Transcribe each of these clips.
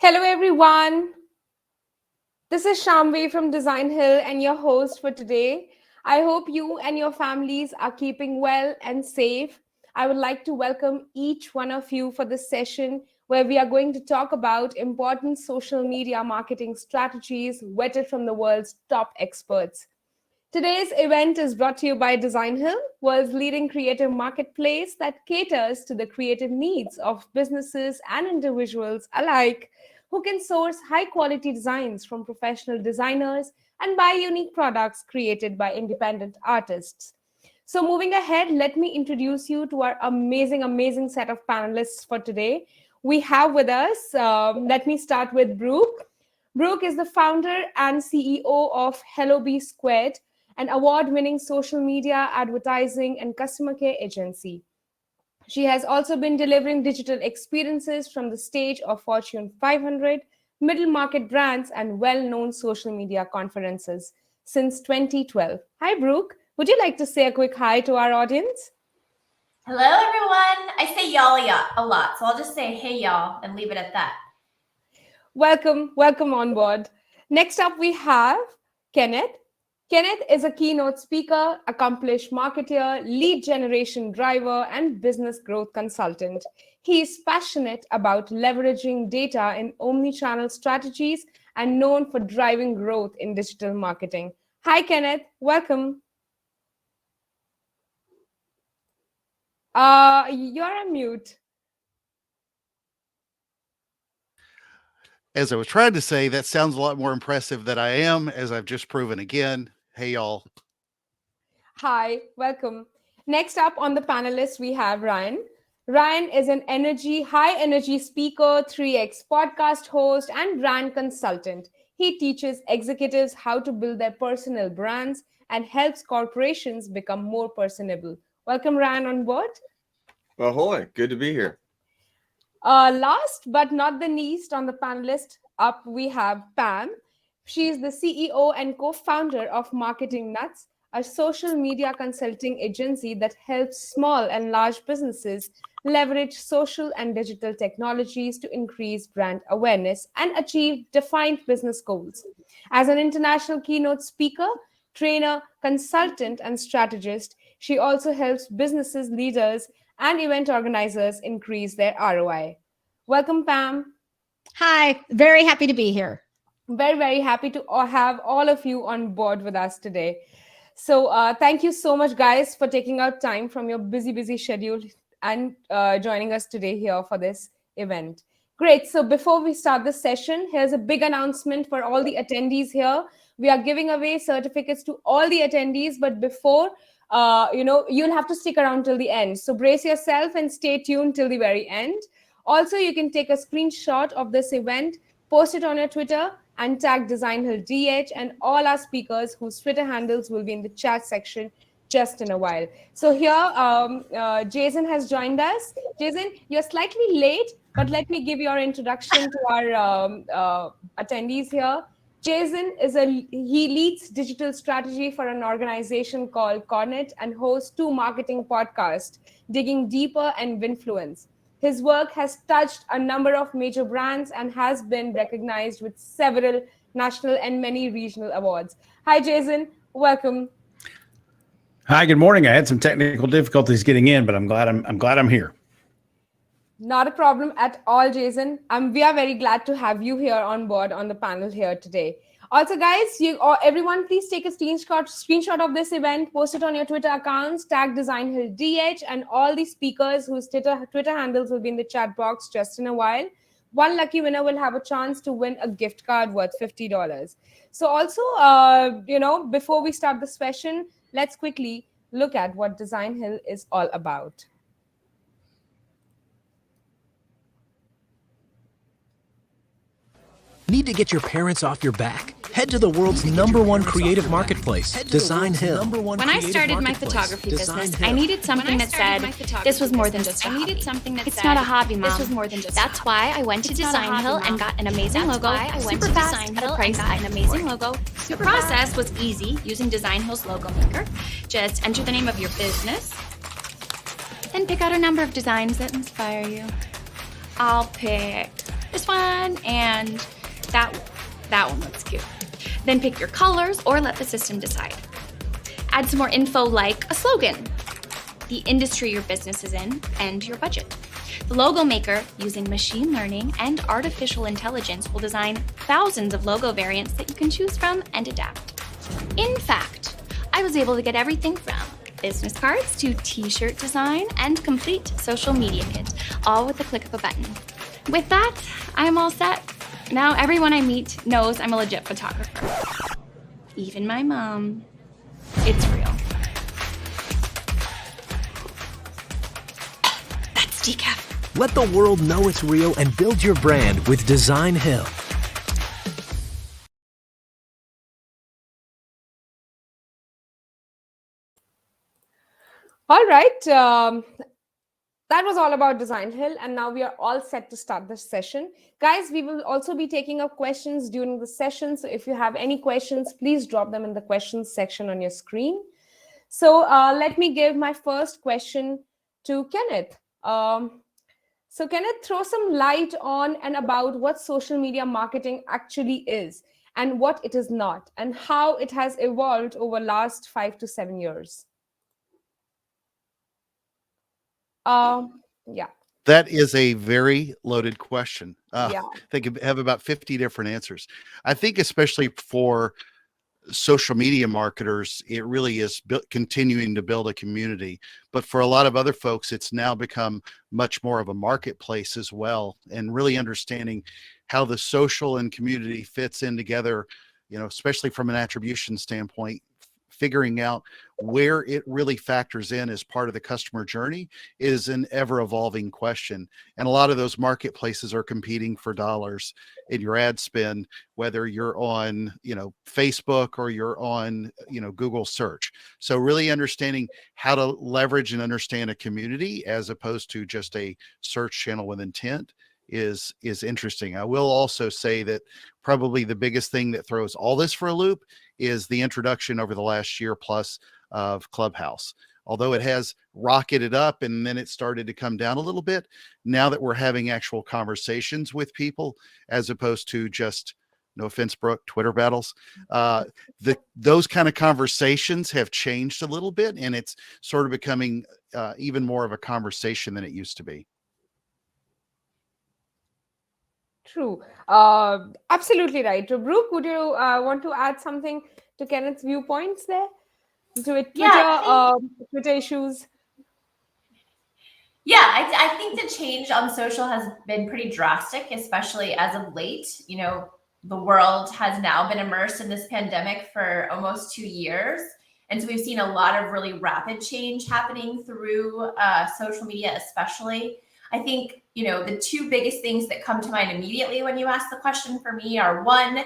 Hello, everyone. This is Shamvi from Designhill and your host for today. I hope you and your families are keeping well and safe. I would like to welcome each one of you for this session where we are going to talk about important social media marketing strategies vetted from the world's top experts. Today's event is brought to you by Designhill, world's leading creative marketplace that caters to the creative needs of businesses and individuals alike who can source high quality designs from professional designers and buy unique products created by independent artists. So, moving ahead, let me introduce you to our amazing set of panelists for today. We have with us, let me start with Brooke. Brooke is the founder and CEO of Hello Be Squared, an award-winning social media, advertising, and customer care agency. She has also been delivering digital experiences from the stage of Fortune 500, middle market brands, and well-known social media conferences since 2012. Hi, Brooke. Would you like to say a quick hi to our audience? Hello, everyone. I say y'all a lot, so I'll just say hey, y'all, and leave it at that. Welcome on board. Next up, we have Kenneth. Kenneth is a keynote speaker, accomplished marketer, lead generation driver, and business growth consultant. He is passionate about leveraging data in omni-channel strategies and known for driving growth in digital marketing. Hi, Kenneth. Welcome. You're on mute. As I was trying to say, that sounds a lot more impressive than I am, as I've just proven again. Hey, y'all. Hi, welcome. Next up on the panelists, we have Ryan. Ryan is an high energy speaker, 3X podcast host, and brand consultant. He teaches executives how to build their personal brands and helps corporations become more personable. Welcome, Ryan, on board. Ahoy, good to be here. Last but not the least on the panelist up, we have Pam. She is the CEO and co-founder of Marketing Nuts, a social media consulting agency that helps small and large businesses leverage social and digital technologies to increase brand awareness and achieve defined business goals. As an international keynote speaker, trainer, consultant, and strategist, she also helps businesses, leaders, and event organizers increase their ROI. Welcome, Pam. Hi, very happy to be here. Very happy to have all of you on board with us today. So thank you so much, guys, for taking out time from your busy schedule and joining us today here for this event. Great. So before we start the session, here's a big announcement for all the attendees here. We are giving away certificates to all the attendees, but before, you'll have to stick around till the end. So brace yourself and stay tuned till the very end. Also, you can take a screenshot of this event, post it on your Twitter, and tag Designhill DH and all our speakers whose Twitter handles will be in the chat section just in a while. So here, Jason has joined us. Jason, you're slightly late, but let me give your introduction to our attendees here. Jason he leads digital strategy for an organization called Cornet and hosts 2 marketing podcasts, Digging Deeper and Winfluence. His work has touched a number of major brands and has been recognized with several national and many regional awards. Hi, Jason. Welcome. Hi, good morning. I had some technical difficulties getting in, but I'm glad I'm here. Not a problem at all, Jason. We are very glad to have you here on board on the panel here today. Also, guys, everyone, please take a screenshot of this event, post it on your Twitter accounts, tag Designhill DH, and all the speakers whose Twitter handles will be in the chat box just in a while. One lucky winner will have a chance to win a gift card worth $50. So also, before we start the session, let's quickly look at what Designhill is all about. Need to get your parents off your back? Head to the world's #1 creative marketplace, Designhill. When I started my photography business, I needed something that said, this was more than just a hobby. It's not a hobby, Mom. This was more than just That's why I went to Designhill and got an amazing logo, super fast at a price, an amazing logo. The process was easy using Designhill's logo maker. Just enter the name of your business, then pick out a number of designs that inspire you. I'll pick this one, and that one looks cute. Then pick your colors or let the system decide. Add some more info like a slogan, the industry your business is in, and your budget. The logo maker, using machine learning and artificial intelligence, will design thousands of logo variants that you can choose from and adapt. In fact, I was able to get everything from business cards to t-shirt design and complete social media kit, all with the click of a button. With that, I'm all set. Now everyone I meet knows I'm a legit photographer. Even my mom. It's real. That's decaf. Let the world know it's real and build your brand with Designhill. All right. That was all about Designhill, and now we are all set to start this session. Guys, we will also be taking up questions during the session. So if you have any questions, please drop them in the questions section on your screen. So let me give my first question to Kenneth. So Kenneth, throw some light on and about what social media marketing actually is and what it is not, and how it has evolved over last 5 to 7 years. Yeah. That is a very loaded question. Yeah. They could have about 50 different answers. I think especially for social media marketers, it really is continuing to build a community. But for a lot of other folks, it's now become much more of a marketplace as well, and really understanding how the social and community fits in together, especially from an attribution standpoint. Figuring out where it really factors in as part of the customer journey is an ever evolving question. And a lot of those marketplaces are competing for dollars in your ad spend, whether you're on, Facebook or you're on, Google search. So really understanding how to leverage and understand a community as opposed to just a search channel with intent is interesting. I will also say that probably the biggest thing that throws all this for a loop is the introduction over the last year plus of Clubhouse. Although it has rocketed up and then it started to come down a little bit, now that we're having actual conversations with people as opposed to just, no offense, Brooke, Twitter battles, those kind of conversations have changed a little bit, and it's sort of becoming even more of a conversation than it used to be. True. Absolutely right. So, Brooke, would you want to add something to Kenneth's viewpoints there? To Twitter issues? Yeah, I think the change on social has been pretty drastic, especially as of late. The world has now been immersed in this pandemic for almost 2 years. And so we've seen a lot of really rapid change happening through social media, especially. I think, the two biggest things that come to mind immediately when you ask the question for me are, one,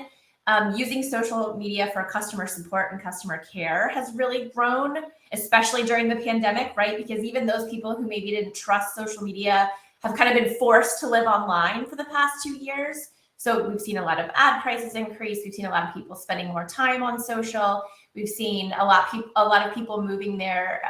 using social media for customer support and customer care has really grown, especially during the pandemic, right? Because even those people who maybe didn't trust social media have kind of been forced to live online for the past 2 years. So we've seen a lot of ad prices increase. We've seen a lot of people spending more time on social. We've seen a lot of people moving their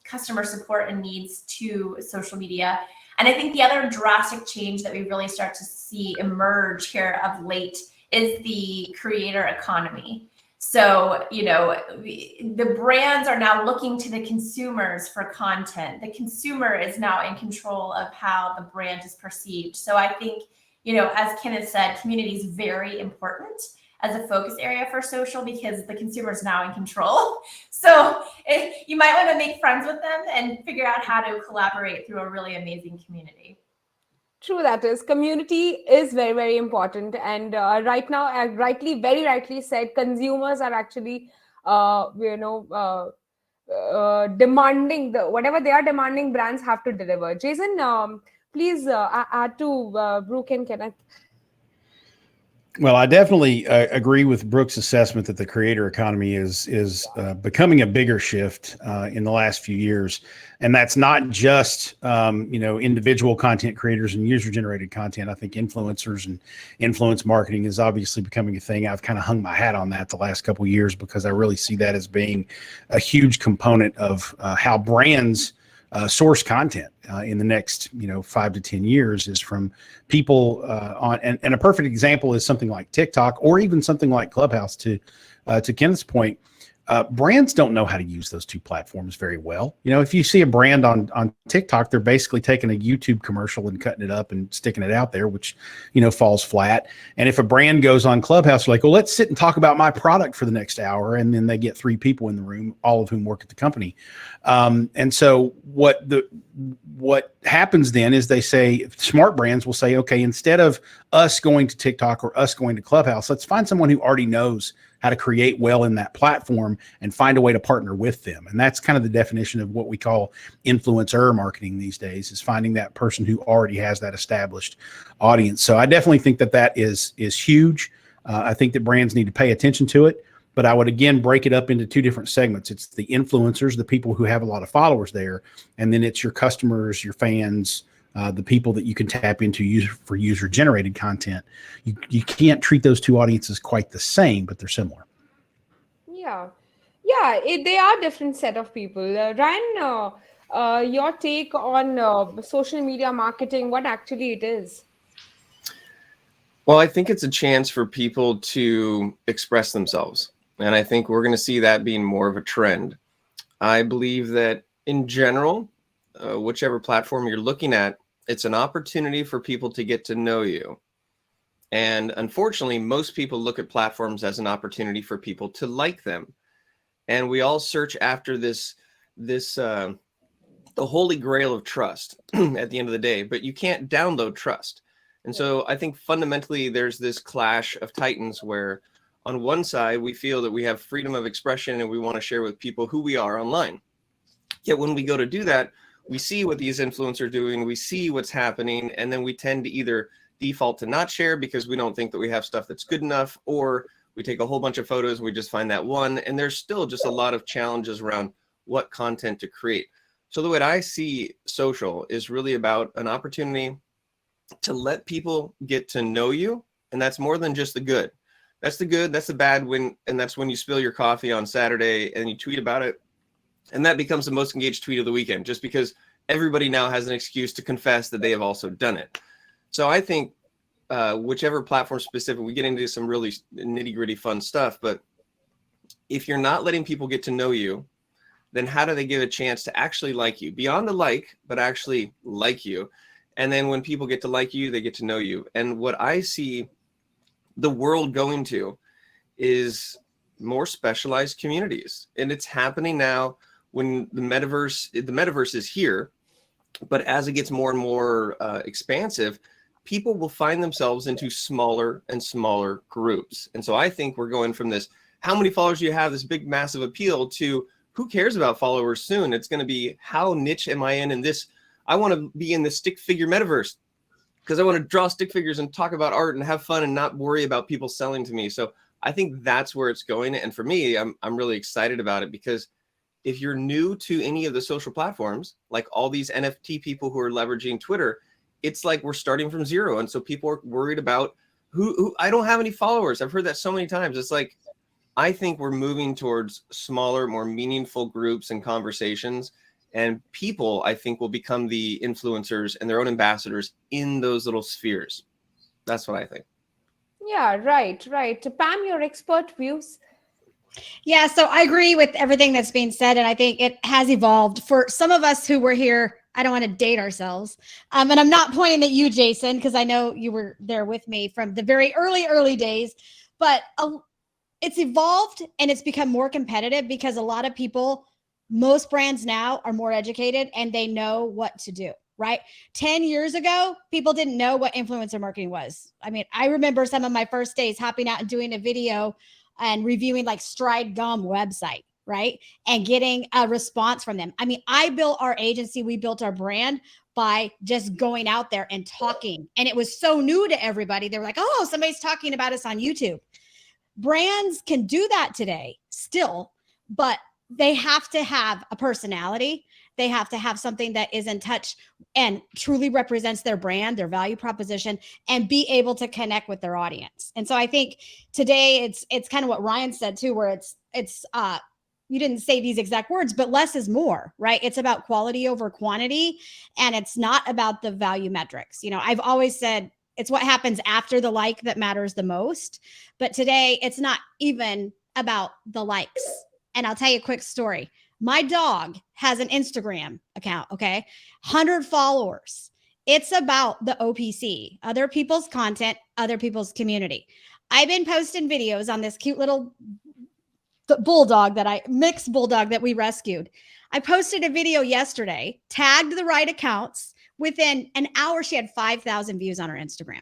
customer support and needs to social media. And I think the other drastic change that we really start to see emerge here of late is the creator economy. So, the brands are now looking to the consumers for content. The consumer is now in control of how the brand is perceived. So I think, as Kenneth said, community is very important as a focus area for social because the consumer is now in control. So you might want to make friends with them and figure out how to collaborate through a really amazing community. True, that is. Community is very, very important. And right now, very rightly said, consumers are actually, demanding whatever they are demanding, brands have to deliver. Jason, please add to Brooke and Kenneth. Well, I definitely agree with Brooke's assessment that the creator economy is becoming a bigger shift in the last few years, and that's not just individual content creators and user-generated content. I think influencers and influence marketing is obviously becoming a thing. I've kind of hung my hat on that the last couple of years because I really see that as being a huge component of how brands source content in the next 5 to 10 years is from people on and a perfect example is something like TikTok or even something like Clubhouse. To Kenneth's point, brands don't know how to use those two platforms very well. If you see a brand on TikTok, they're basically taking a YouTube commercial and cutting it up and sticking it out there, which, falls flat. And if a brand goes on Clubhouse, like, well, let's sit and talk about my product for the next hour. And then they get 3 people in the room, all of whom work at the company. And so what happens then is they say, smart brands will say, okay, instead of us going to TikTok or us going to Clubhouse, let's find someone who already knows how to create well in that platform and find a way to partner with them. And that's kind of the definition of what we call influencer marketing these days, is finding that person who already has that established audience. So I definitely think that is huge. I think that brands need to pay attention to it, but I would again break it up into 2 different segments. It's the influencers, the people who have a lot of followers there, and then it's your customers, your fans, the people that you can tap into user generated content. You can't treat those 2 audiences quite the same, but they're similar. Yeah, they are different set of people. Ryan, your take on social media marketing, what actually it is? Well, I think it's a chance for people to express themselves. And I think we're going to see that being more of a trend. I believe that in general, whichever platform you're looking at, it's an opportunity for people to get to know you. And unfortunately, most people look at platforms as an opportunity for people to like them. And we all search after the holy grail of trust at the end of the day, but you can't download trust. And so I think fundamentally there's this clash of titans where on one side, we feel that we have freedom of expression and we want to share with people who we are online. Yet when we go to do that, we see what these influencers are doing, we see what's happening, and then we tend to either default to not share because we don't think that we have stuff that's good enough, or we take a whole bunch of photos and we just find that one. And there's still just a lot of challenges around what content to create. So the way I see social is really about an opportunity to let people get to know you. And that's more than just the good. That's the good, that's the bad, and that's when you spill your coffee on Saturday and you tweet about it. And that becomes the most engaged tweet of the weekend, just because everybody now has an excuse to confess that they have also done it. So I think whichever platform specific, we get into some really nitty gritty fun stuff, but if you're not letting people get to know you, then how do they get a chance to actually like you? Beyond the like, but actually like you. And then when people get to like you, they get to know you. And what I see the world going to is more specialized communities. And it's happening now when the metaverse is here, but as it gets more and more expansive, people will find themselves into smaller and smaller groups. And so I think we're going from this, how many followers do you have, this big massive appeal, to who cares about followers soon? It's going to be, how niche am I in this? I want to be in the stick figure metaverse because I want to draw stick figures and talk about art and have fun and not worry about people selling to me. So I think that's where it's going. And for me, I'm really excited about it, because if you're new to any of the social platforms, like all these NFT people who are leveraging Twitter, it's like we're starting from zero. And so people are worried about who I don't have any followers. I've heard that so many times. It's like, I think we're moving towards smaller, more meaningful groups and conversations. And people, I think, will become the influencers and their own ambassadors in those little spheres. That's what I think. Yeah, right. Pam, your expert views. Yeah, so I agree with everything that's being said. And I think it has evolved for some of us who were here. I don't want to date ourselves. And I'm not pointing at you, Jason, because I know you were there with me from the very early days. But it's evolved and it's become more competitive because a lot of people, most brands now are more educated and they know what to do, right? 10 years ago, people didn't know what influencer marketing was. I mean, I remember some of my first days hopping out and doing a video and reviewing like Stride Gum website, right? And getting a response from them. I mean, I built our agency, we built our brand by just going out there and talking. And it was so new to everybody. They were like, oh, somebody's talking about us on YouTube. Brands can do that today still, but they have to have a personality. They have to have something that is in touch and truly represents their brand, their value proposition, and be able to connect with their audience. And so I think today it's kind of what Ryan said too, where it's you didn't say these exact words, but less is more, right? It's about quality over quantity, and it's not about the value metrics. You know, I've always said it's what happens after the like that matters the most. But today it's not even about the likes. And I'll tell you a quick story. My dog has an Instagram account, okay? 100 followers. It's about the OPC, other people's content, other people's community. I've been posting videos on this cute little mixed bulldog that we rescued. I posted a video yesterday, tagged the right accounts. Within an hour, she had 5,000 views on her Instagram.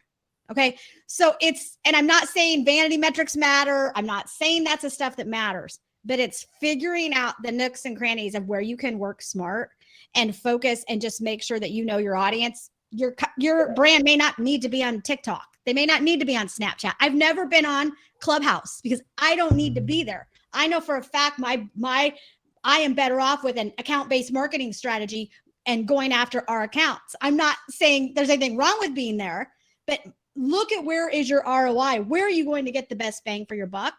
Okay. So and I'm not saying vanity metrics matter. I'm not saying that's the stuff that matters, but it's figuring out the nooks and crannies of where you can work smart and focus and just make sure that you know your audience. Your brand may not need to be on TikTok. They may not need to be on Snapchat. I've never been on Clubhouse because I don't need to be there. I know for a fact I am better off with an account-based marketing strategy and going after our accounts. I'm not saying there's anything wrong with being there, but look at where is your ROI? Where are you going to get the best bang for your buck?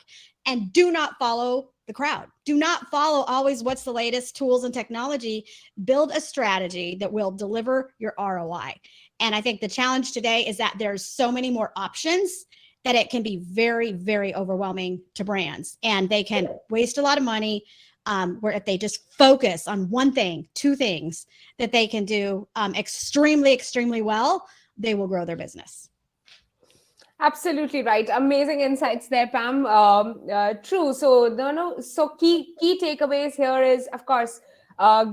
And do not follow the crowd. Do not follow always what's the latest tools and technology. Build a strategy that will deliver your ROI. And I think the challenge today is that there's so many more options that it can be very, very overwhelming to brands, and they can waste a lot of money. Where if they just focus on one thing, two things that they can do extremely, extremely well, they will grow their business. Absolutely right. Amazing insights there, Pam. True. So key takeaways here is, of course,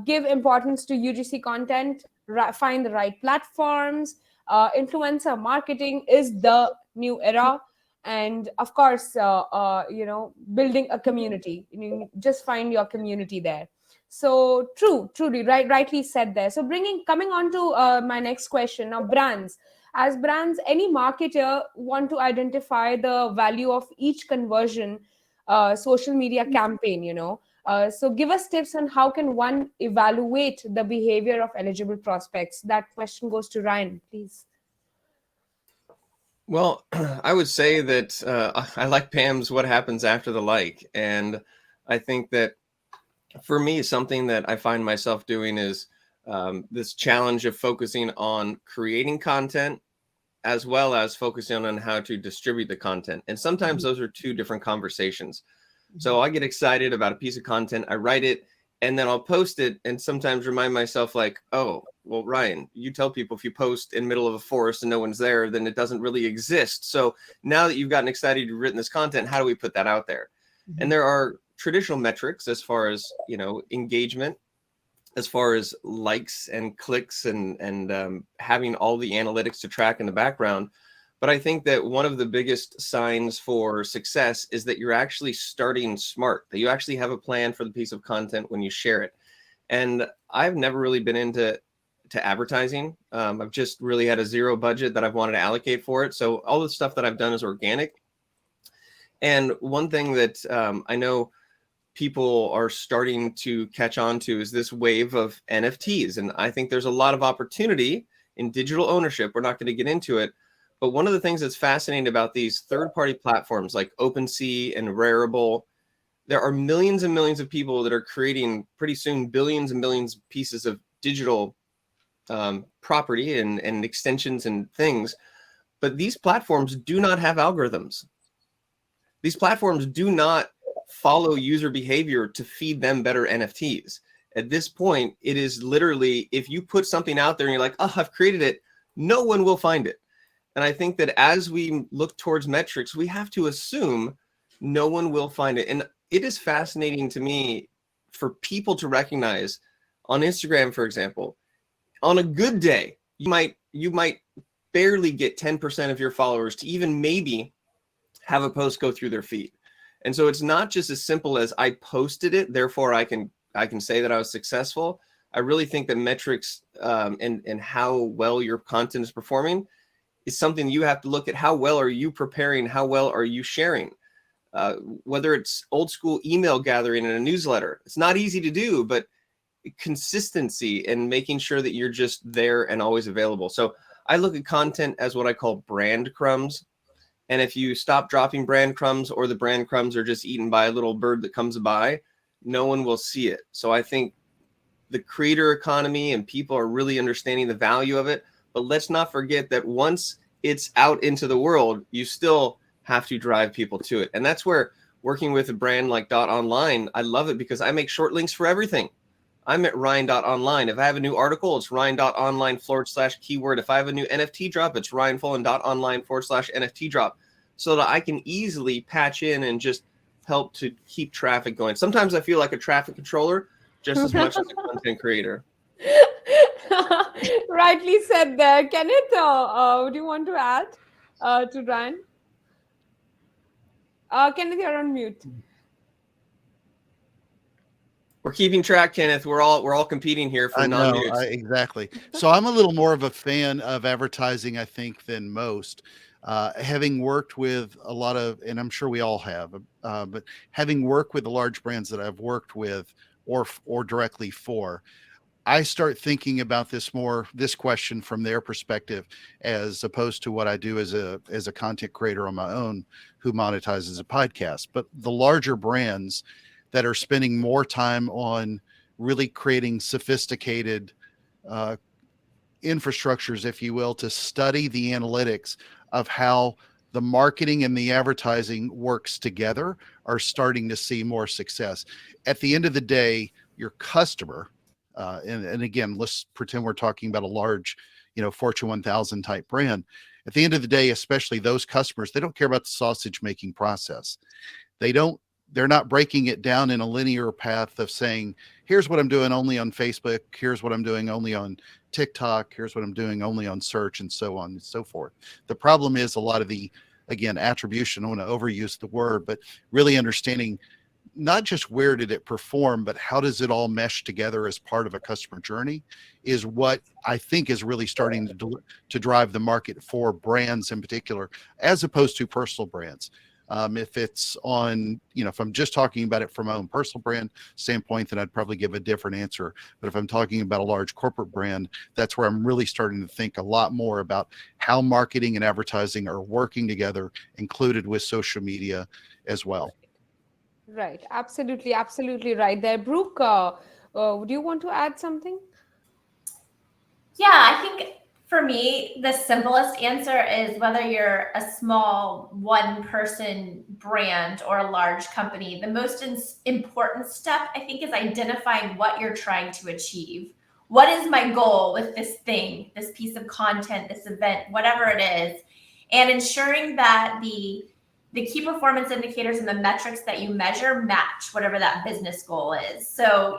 give importance to UGC content, find the right platforms. Influencer marketing is the new era. And of course, building a community. Just find your community there. So truly, rightly said there. So coming on to my next question now, brands. As brands, any marketer want to identify the value of each conversion social media campaign, so give us tips on how can one evaluate the behavior of eligible prospects. That question goes to Ryan, please. Well, I would say that I like Pam's what happens after the like. And I think that for me, something that I find myself doing is this challenge of focusing on creating content as well as focusing on how to distribute the content. And sometimes those are two different conversations. So I get excited about a piece of content, I write it, and then I'll post it and sometimes remind myself like, oh, well, Ryan, you tell people if you post in the middle of a forest and no one's there, then it doesn't really exist. So now that you've gotten excited, you've written this content, how do we put that out there? And there are traditional metrics as far as, engagement, as far as likes and clicks and having all the analytics to track in the background. But I think that one of the biggest signs for success is that you're actually starting smart, that you actually have a plan for the piece of content when you share it. And I've never really been into advertising. I've just really had a zero budget that I've wanted to allocate for it. So all the stuff that I've done is organic. And one thing that I know people are starting to catch on to is this wave of NFTs. And I think there's a lot of opportunity in digital ownership. We're not going to get into it. But one of the things that's fascinating about these third-party platforms like OpenSea and Rarible, there are millions and millions of people that are creating pretty soon billions and billions of pieces of digital property and extensions and things. But these platforms do not have algorithms. These platforms do not follow user behavior to feed them better NFTs. At this point, it is literally, if you put something out there and you're like, oh, I've created it, no one will find it. And I think that as we look towards metrics, we have to assume no one will find it. And it is fascinating to me for people to recognize on Instagram, for example, on a good day, you might barely get 10% of your followers to even maybe have a post go through their feed. And so it's not just as simple as I posted it, therefore I can say that I was successful. I really think that metrics and how well your content is performing is something you have to look at. How well are you preparing? How well are you sharing? Whether it's old school email gathering in a newsletter, it's not easy to do, but consistency and making sure that you're just there and always available. So I look at content as what I call brand crumbs. And if you stop dropping brand crumbs or the brand crumbs are just eaten by a little bird that comes by, no one will see it. So I think the creator economy and people are really understanding the value of it. But let's not forget that once it's out into the world, you still have to drive people to it. And that's where working with a brand like Dot Online, I love it because I make short links for everything. I'm at Ryan.online. If I have a new article, it's Ryan.online/keyword. If I have a new NFT drop, it's RyanFullen.online/NFT drop, so that I can easily patch in and just help to keep traffic going. Sometimes I feel like a traffic controller just as much as a content creator. Rightly said there. Kenneth, do you want to add to Ryan? Kenneth, you're on mute. We're keeping track, Kenneth. We're all competing here for non-mutes. Exactly. So I'm a little more of a fan of advertising, I think, than most. Having worked with a lot of, and I'm sure we all have, but having worked with the large brands that I've worked with or directly for, I start thinking about this question from their perspective, as opposed to what I do as a content creator on my own who monetizes a podcast. But the larger brands that are spending more time on really creating sophisticated infrastructures, if you will, to study the analytics of how the marketing and the advertising works together, are starting to see more success. At the end of the day, your customer, and again, let's pretend we're talking about a large, Fortune 1000 type brand. At the end of the day, especially those customers, they don't care about the sausage making process. They're not breaking it down in a linear path of saying, here's what I'm doing only on Facebook, here's what I'm doing only on TikTok, here's what I'm doing only on search, and so on and so forth. The problem is a lot of the, again, attribution, I want to overuse the word, but really understanding not just where did it perform, but how does it all mesh together as part of a customer journey, is what I think is really starting to drive the market for brands in particular, as opposed to personal brands. If it's on, if I'm just talking about it from my own personal brand standpoint, then I'd probably give a different answer. But if I'm talking about a large corporate brand, that's where I'm really starting to think a lot more about how marketing and advertising are working together, included with social media as well. Right. Absolutely right there. Brooke, do you want to add something? Yeah, I think for me, the simplest answer is whether you're a small one-person brand or a large company, the most important step, I think, is identifying what you're trying to achieve. What is my goal with this thing, this piece of content, this event, whatever it is, and ensuring that the key performance indicators and the metrics that you measure match whatever that business goal is. So,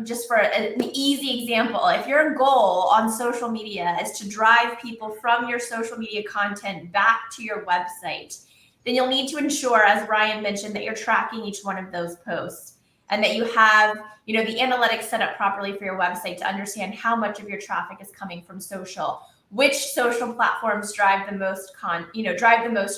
just for an easy example, if your goal on social media is to drive people from your social media content back to your website, then you'll need to ensure, as Ryan mentioned, that you're tracking each one of those posts and that you have, the analytics set up properly for your website to understand how much of your traffic is coming from social, which social platforms drive the most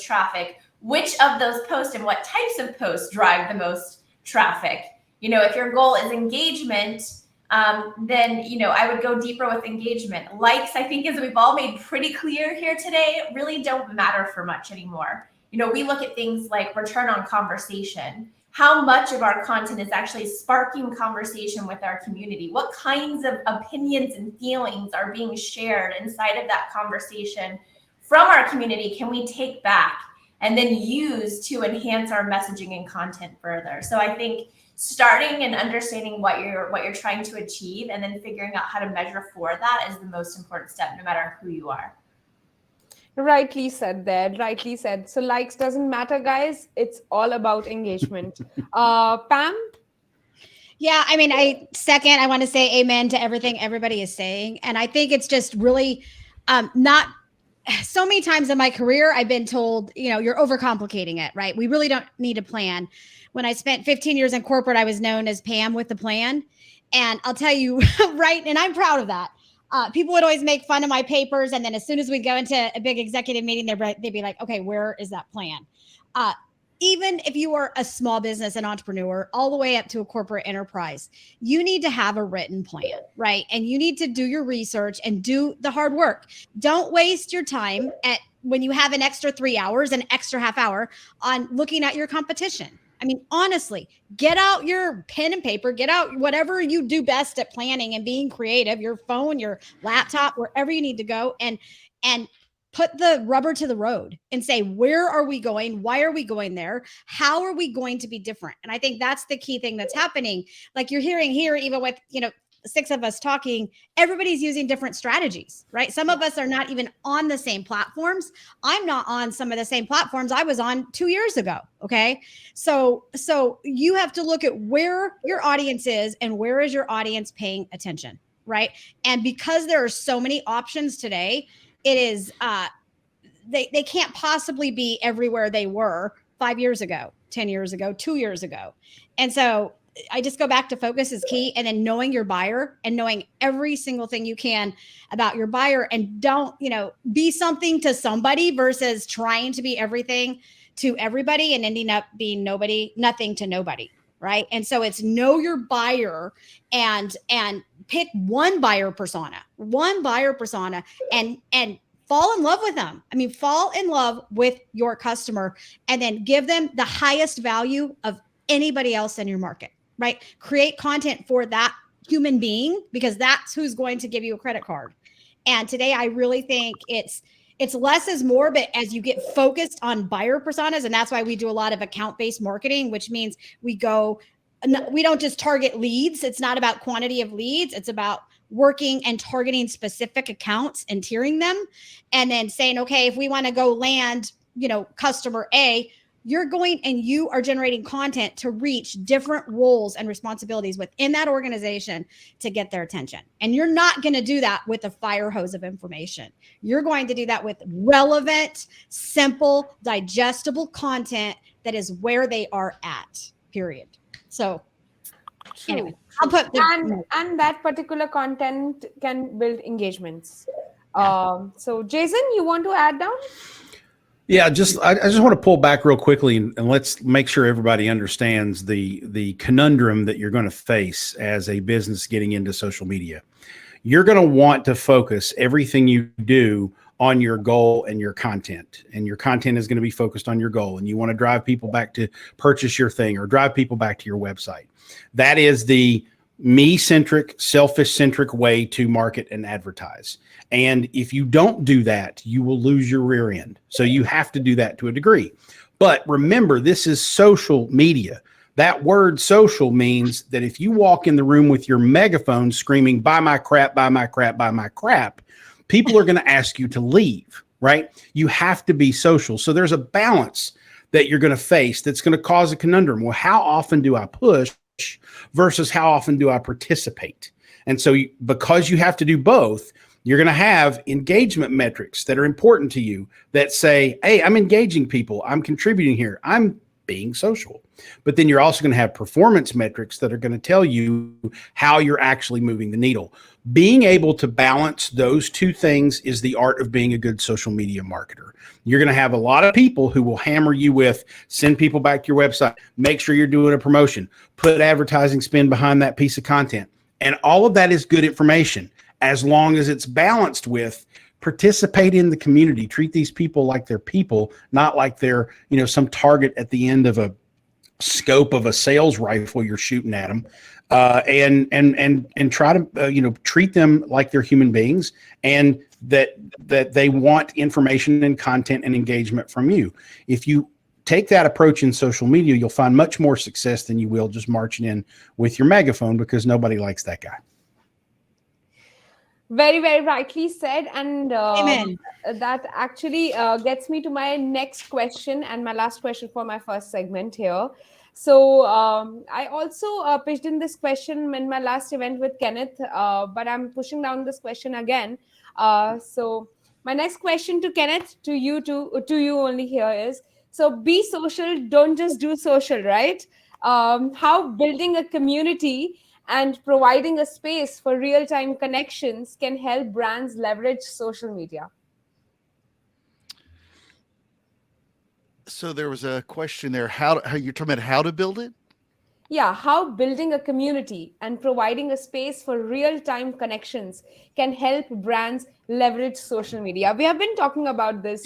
traffic, which of those posts and what types of posts drive the most traffic. If your goal is engagement, then, I would go deeper with engagement. Likes, I think, as we've all made pretty clear here today, really don't matter for much anymore. We look at things like return on conversation. How much of our content is actually sparking conversation with our community? What kinds of opinions and feelings are being shared inside of that conversation from our community can we take back and then use to enhance our messaging and content further? So I think starting and understanding what you're trying to achieve and then figuring out how to measure for that is the most important step, no matter who you are. Rightly said there. Rightly said. So likes doesn't matter, guys. It's all about engagement. Pam? Yeah, I want to say amen to everything everybody is saying. And I think it's just really not so many times in my career, I've been told, you're overcomplicating it, right? We really don't need a plan. When I spent 15 years in corporate, I was known as Pam with the plan. And I'll tell you, right, and I'm proud of that. People would always make fun of my papers. And then as soon as we'd go into a big executive meeting, they'd be like, okay, where is that plan? Even if you are a small business and entrepreneur, all the way up to a corporate enterprise, you need to have a written plan, right? And you need to do your research and do the hard work. Don't waste your time when you have an extra 3 hours, an extra half hour on looking at your competition, I mean, honestly, get out your pen and paper, get out whatever you do best at planning and being creative, your phone, your laptop, wherever you need to go, and put the rubber to the road and say, where are we going? Why are we going there? How are we going to be different? And I think that's the key thing that's happening. Like you're hearing here, even with, 6 of us talking, everybody's using different strategies, right? Some of us are not even on the same platforms. I'm not on some of the same platforms I was on 2 years ago. Okay. So you have to look at where your audience is and where is your audience paying attention, right? And because there are so many options today, it is, they can't possibly be everywhere they were 5 years ago, 10 years ago, 2 years ago. And so I just go back to focus is key, and then knowing your buyer and knowing every single thing you can about your buyer, and don't, be something to somebody versus trying to be everything to everybody and ending up being nothing to nobody. Right. And so it's know your buyer and pick one buyer persona and fall in love with them. I mean, fall in love with your customer and then give them the highest value of anybody else in your market. Right? Create content for that human being, because that's who's going to give you a credit card. And today I really think it's less is more, but as you get focused on buyer personas, and that's why we do a lot of account-based marketing, which means we don't just target leads. It's not about quantity of leads. It's about working and targeting specific accounts and tiering them. And then saying, okay, if we want to go land, customer A, you're going and you are generating content to reach different roles and responsibilities within that organization to get their attention. And you're not going to do that with a fire hose of information. You're going to do that with relevant, simple, digestible content that is where they are at, period. So anyway, I'll put and that particular content can build engagements. So Jason, you want to add down? Yeah, I just want to pull back real quickly and let's make sure everybody understands the conundrum that you're going to face as a business getting into social media. You're going to want to focus everything you do on your goal and your content. And your content is going to be focused on your goal. And you want to drive people back to purchase your thing or drive people back to your website. That is the me-centric, selfish-centric way to market and advertise. And if you don't do that, you will lose your rear end. So you have to do that to a degree. But remember, this is social media. That word social means that if you walk in the room with your megaphone screaming, buy my crap, buy my crap, buy my crap, people are going to ask you to leave, right? You have to be social. So there's a balance that you're going to face that's going to cause a conundrum. Well, how often do I push versus how often do I participate? And so because you have to do both, you're going to have engagement metrics that are important to you that say, hey, I'm engaging people. I'm contributing here. I'm being social. But then you're also going to have performance metrics that are going to tell you how you're actually moving the needle. Being able to balance those two things is the art of being a good social media marketer. You're going to have a lot of people who will hammer you with send people back to your website, make sure you're doing a promotion, put advertising spin behind that piece of content. And all of that is good information as long as it's balanced with participate in the community. Treat these people like they're people, not like they're, some target at the end of a scope of a sales rifle you're shooting at them. And try to treat them like they're human beings, and that they want information and content and engagement from you. If you take that approach in social media, you'll find much more success than you will just marching in with your megaphone, because nobody likes that guy. Very, very rightly said. And Amen. That actually gets me to my next question and my last question for my first segment here. So I also pitched in this question in my last event with Kenneth, but I'm pushing down this question again. So my next question to Kenneth, to you only here is, so be social, don't just do social, right? How building a community and providing a space for real-time connections can help brands leverage social media? So there was a question there. How you're talking about how to build it? Yeah, how building a community and providing a space for real-time connections can help brands leverage social media. We have been talking about this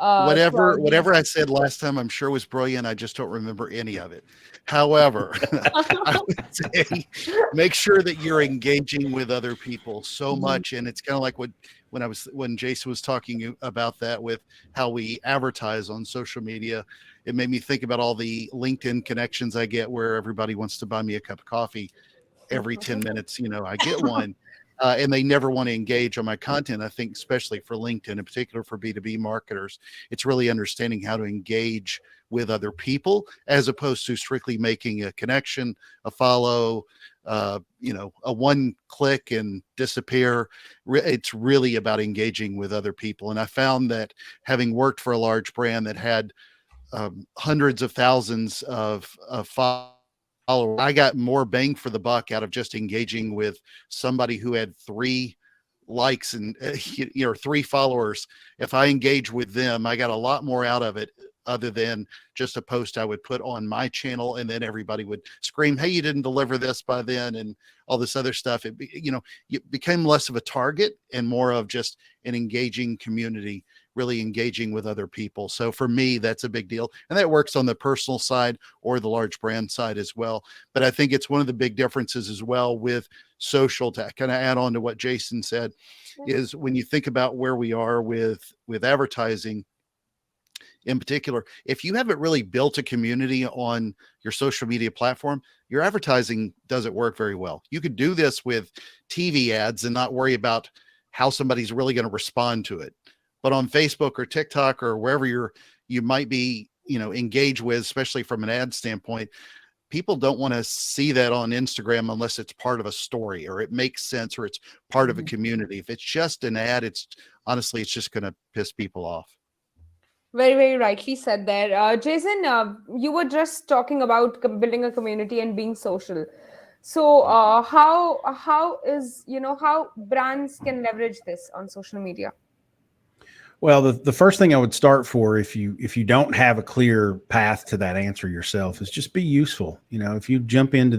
Whatever I said last time, I'm sure was brilliant. I just don't remember any of it. However, I would say make sure that you're engaging with other people so much. And it's kind of like when Jason was talking about that with how we advertise on social media, it made me think about all the LinkedIn connections I get where everybody wants to buy me a cup of coffee every 10 minutes. I get one. And they never want to engage on my content. I think, especially for LinkedIn, in particular for B2B marketers, it's really understanding how to engage with other people as opposed to strictly making a connection, a follow, a one click and disappear. It's really about engaging with other people. And I found that having worked for a large brand that had hundreds of thousands of followers, I got more bang for the buck out of just engaging with somebody who had 3 likes and 3 followers. If I engage with them, I got a lot more out of it other than just a post I would put on my channel, and then everybody would scream, "Hey, you didn't deliver this by then," and all this other stuff. It became less of a target and more of just an engaging community, really engaging with other people. So for me, that's a big deal. And that works on the personal side or the large brand side as well. But I think it's one of the big differences as well with social, to kind of add on to what Jason said, is when you think about where we are with advertising in particular, if you haven't really built a community on your social media platform, your advertising doesn't work very well. You could do this with TV ads and not worry about how somebody's really going to respond to it. But on Facebook or TikTok or wherever you might be, engaged with, especially from an ad standpoint, people don't want to see that on Instagram unless it's part of a story or it makes sense or it's part of a community. If it's just an ad, it's just going to piss people off. Very, very rightly said there. Jason, you were just talking about building a community and being social. So how brands can leverage this on social media? Well, the first thing I would start for, if you don't have a clear path to that answer yourself, is just be useful. If you jump into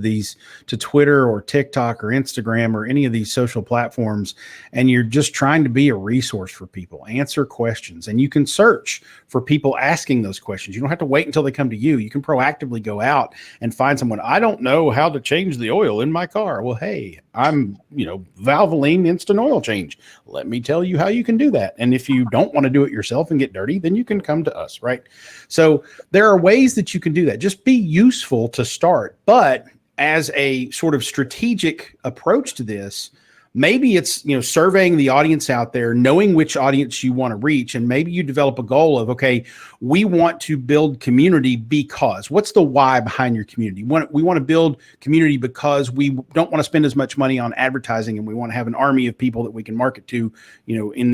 to Twitter or TikTok or Instagram or any of these social platforms, and you're just trying to be a resource for people, answer questions, and you can search for people asking those questions. You don't have to wait until they come to you. You can proactively go out and find someone. I don't know how to change the oil in my car. Well, hey, I'm, Valvoline instant oil change. Let me tell you how you can do that. And if you don't want to do it yourself and get dirty, then you can come to us, right? So there are ways that you can do that. Just be useful to start. But as a sort of strategic approach to this, maybe it's, surveying the audience out there, knowing which audience you want to reach. And maybe you develop a goal of, okay, we want to build community because what's the why behind your community? We want to build community because we don't want to spend as much money on advertising, and we want to have an army of people that we can market to,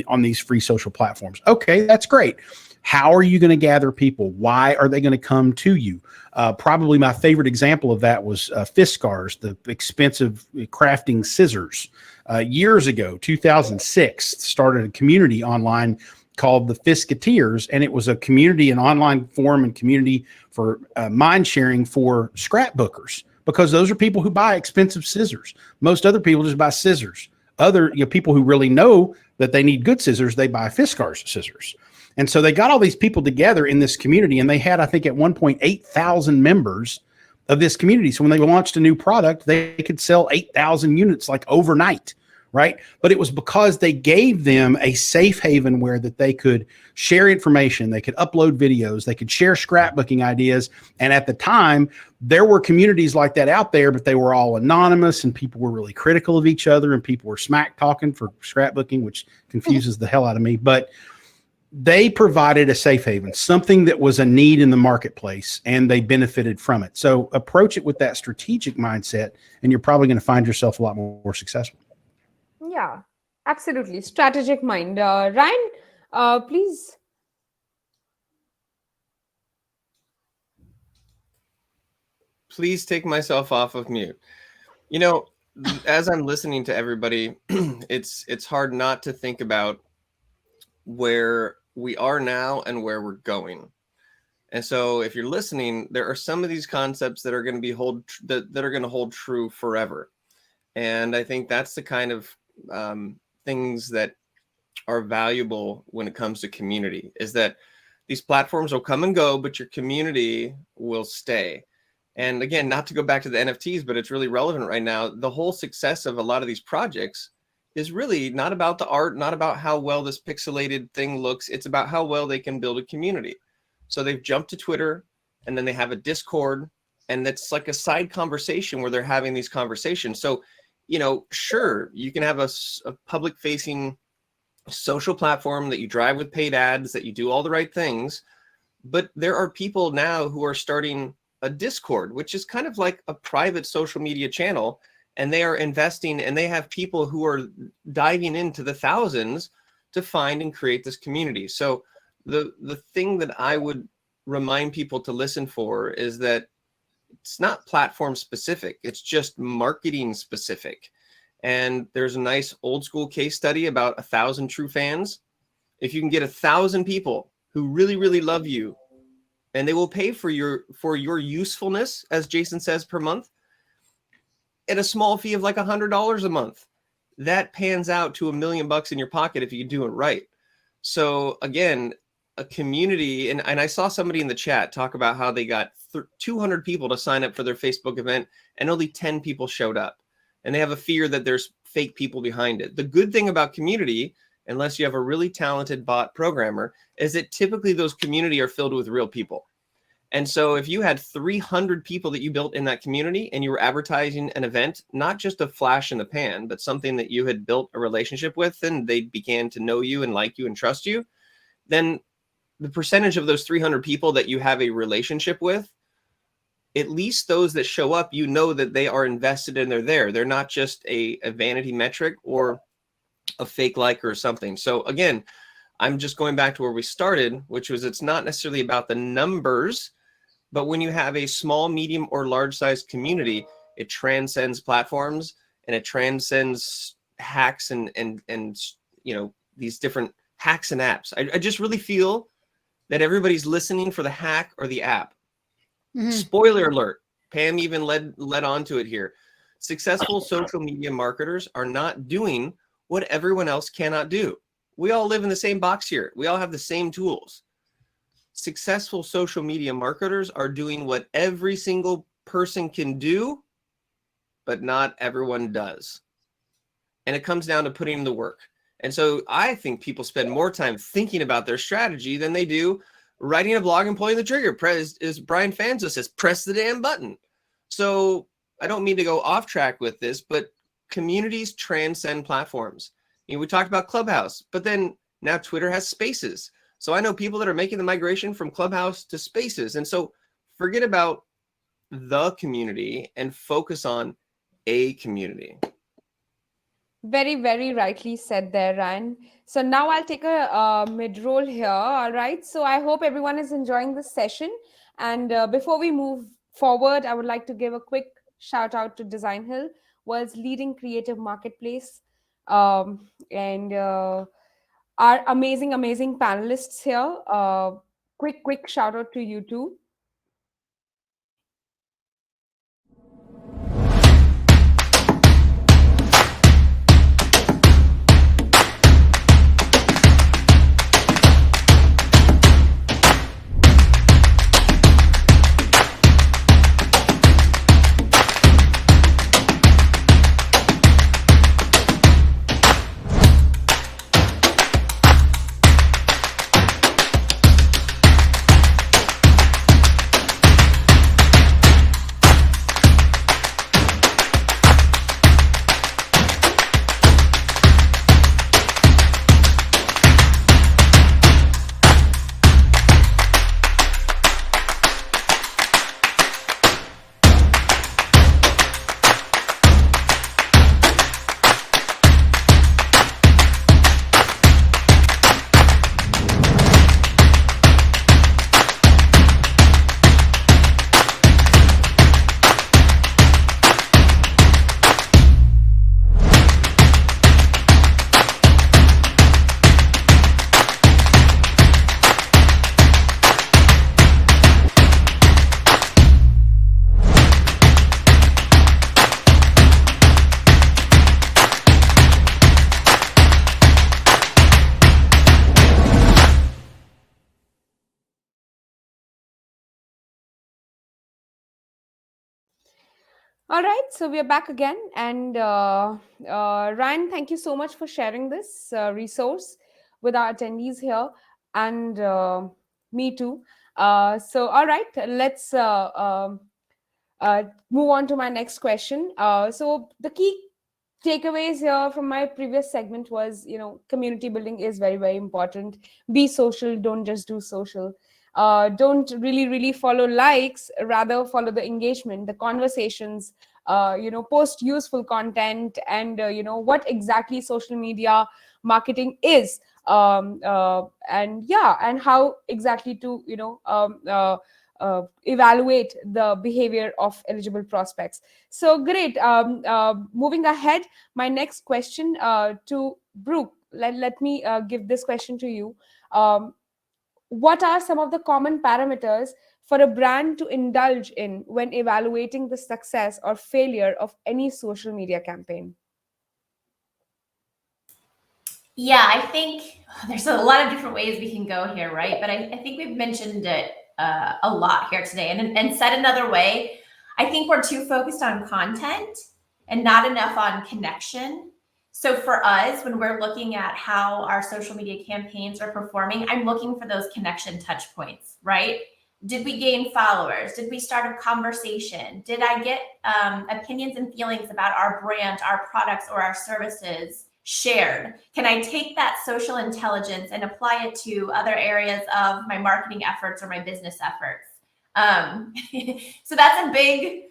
on these free social platforms. Okay, that's great. How are you going to gather people? Why are they going to come to you? Probably my favorite example of that was Fiskars, the expensive crafting scissors. Years ago, 2006, started a community online called the Fiskateers, and it was a community, an online forum and community for mind sharing for scrapbookers, because those are people who buy expensive scissors. Most other people just buy scissors. Other people who really know that they need good scissors, they buy Fiskars scissors. And so they got all these people together in this community, and they had, I think, at one point, 8,000 members of this community. So when they launched a new product, they could sell 8,000 units like overnight, right? But it was because they gave them a safe haven where that they could share information, they could upload videos, they could share scrapbooking ideas. And at the time, there were communities like that out there, but they were all anonymous, and people were really critical of each other, and people were smack talking for scrapbooking, which confuses the hell out of me. But they provided a safe haven, something that was a need in the marketplace, and they benefited from it. So approach it with that strategic mindset, and you're probably going to find yourself a lot more successful. Yeah, absolutely. Strategic mind. Ryan, please. Please take myself off of mute. As I'm listening to everybody, it's hard not to think about where we are now and where we're going. And so if you're listening, there are some of these concepts that are going to be that are going to hold true forever. And I think that's the kind of things that are valuable when it comes to community, is that These platforms will come and go, but your community will stay. And again, not to go back to the NFTs, but it's really relevant right now. The whole success of a lot of these projects is really not about the art, not about how well this pixelated thing looks. It's about how well they can build a community. So they've jumped to Twitter, and then they have a Discord, and that's like a side conversation where they're having these conversations. So, sure, you can have a public facing social platform that you drive with paid ads, that you do all the right things. But there are people now who are starting a Discord, which is kind of like a private social media channel, and they are investing, and they have people who are diving into the thousands to find and create this community. So the thing that I would remind people to listen for is that it's not platform specific, it's just marketing specific. And there's a nice old school case study about 1,000 true fans. If you can get 1,000 people who really, really love you, and they will pay for your usefulness, as Jason says, per month, at a small fee of like $100 a month, that pans out to $1 million in your pocket if you do it right. So again, a community, and I saw somebody in the chat talk about how they got 200 people to sign up for their Facebook event, and only 10 people showed up. And they have a fear that there's fake people behind it. The good thing about community, unless you have a really talented bot programmer, is that typically those community are filled with real people. And so if you had 300 people that you built in that community and you were advertising an event, not just a flash in the pan, but something that you had built a relationship with, and they began to know you and like you and trust you, then the percentage of those 300 people that you have a relationship with, at least those that show up, that they are invested and they're there. They're not just a vanity metric or a fake like or something. So again, I'm just going back to where we started, which was it's not necessarily about the numbers, but when you have a small, medium, or large size community, it transcends platforms and it transcends hacks and these different hacks and apps. I just really feel that everybody's listening for the hack or the app. Mm-hmm. Spoiler alert, Pam even led onto it here. Successful social media marketers are not doing what everyone else cannot do. We all live in the same box here. We all have the same tools. Successful social media marketers are doing what every single person can do, but not everyone does. And it comes down to putting in the work. And so I think people spend more time thinking about their strategy than they do writing a blog and pulling the trigger. As Brian Fanzo says, press the damn button. So I don't mean to go off track with this, but communities transcend platforms. We talked about Clubhouse, but then now Twitter has Spaces. So I know people that are making the migration from Clubhouse to Spaces. And so forget about the community and focus on a community. Very, very rightly said there, Ryan. So now I'll take a mid-roll here. All right. So I hope everyone is enjoying this session. And before we move forward, I would like to give a quick shout out to Designhill, world's leading creative marketplace. And our amazing panelists here. Quick shout out to you too. All right, so we are back again. And Ryan, thank you so much for sharing this resource with our attendees here, and me too. All right, let's move on to my next question. So, the key takeaways here from my previous segment was, community building is very, very important. Be social, don't just do social. Don't really follow likes, rather follow the engagement, the conversations. Post useful content, and what exactly social media marketing is, and yeah, and how exactly to evaluate the behavior of eligible prospects. So great. Moving ahead, my next question to Brooke. Let me give this question to you. What are some of the common parameters for a brand to indulge in when evaluating the success or failure of any social media campaign? Yeah, I think there's a lot of different ways we can go here, right? But I think we've mentioned it a lot here today. And said another way, I think we're too focused on content and not enough on connection. So for us, when we're looking at how our social media campaigns are performing, I'm looking for those connection touch points, right? Did we gain followers? Did we start a conversation? Did I get opinions and feelings about our brand, our products, or our services shared? Can I take that social intelligence and apply it to other areas of my marketing efforts or my business efforts? So that's a big,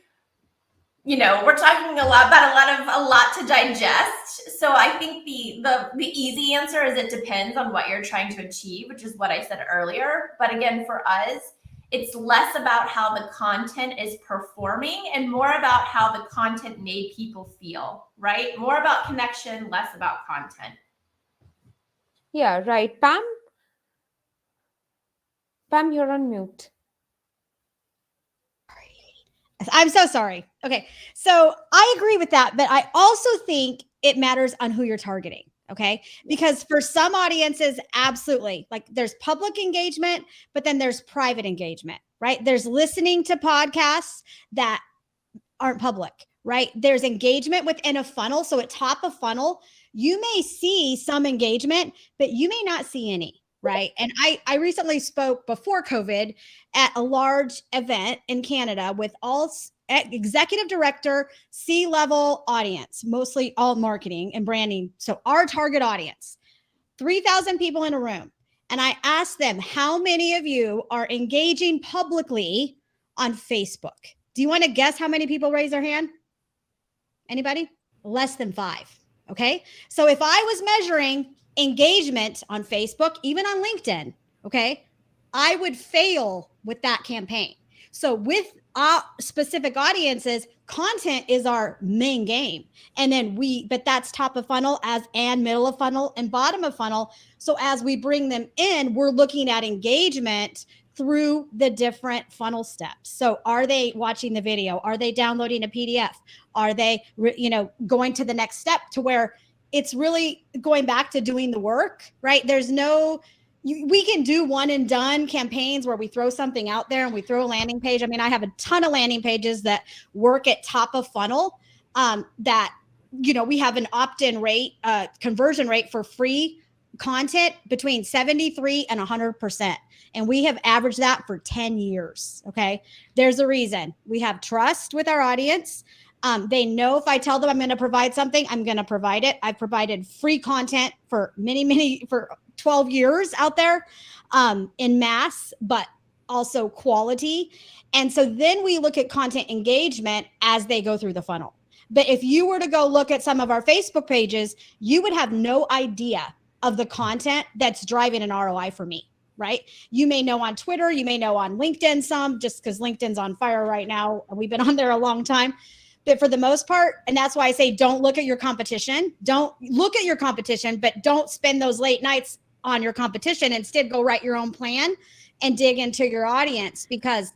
we're talking a lot to digest. So I think the easy answer is it depends on what you're trying to achieve, which is what I said earlier. But again, for us, it's less about how the content is performing and more about how the content made people feel, right? More about connection, less about content. Yeah, right. Pam? Pam, you're on mute. I'm so sorry. Okay. So I agree with that, but I also think it matters on who you're targeting. Okay. Because for some audiences, absolutely, like there's public engagement, but then there's private engagement, right? There's listening to podcasts that aren't public, right? There's engagement within a funnel. So at top of funnel, you may see some engagement, but you may not see any. Right. And I recently spoke before COVID at a large event in Canada with all executive director, C-level audience, mostly all marketing and branding. So our target audience, 3,000 people in a room. And I asked them, how many of you are engaging publicly on Facebook? Do you want to guess how many people raise their hand? Anybody? Less than 5. Okay. So if I was measuring engagement on Facebook, even on LinkedIn, okay, I would fail with that campaign. So with our specific audiences, content is our main game. And then but that's top of funnel and middle of funnel and bottom of funnel. So as we bring them in, we're looking at engagement through the different funnel steps. So are they watching the video? Are they downloading a PDF? Are they, going to the next step to where it's really going back to doing the work, right? We can do one and done campaigns where we throw something out there and we throw a landing page. I mean, I have a ton of landing pages that work at top of funnel that, we have an opt-in rate, conversion rate for free content between 73 and 100%. And we have averaged that for 10 years. Okay. There's a reason. We have trust with our audience. They know if I tell them I'm going to provide something, I'm going to provide it. I've provided free content for for 12 years out there in mass, but also quality. And so then we look at content engagement as they go through the funnel. But if you were to go look at some of our Facebook pages, you would have no idea of the content that's driving an ROI for me, right? You may know on Twitter, you may know on LinkedIn some, just because LinkedIn's on fire right now. We've been on there a long time. But for the most part, and that's why I say don't look at your competition. Don't look at your competition, but don't spend those late nights on your competition. Instead, go write your own plan and dig into your audience, because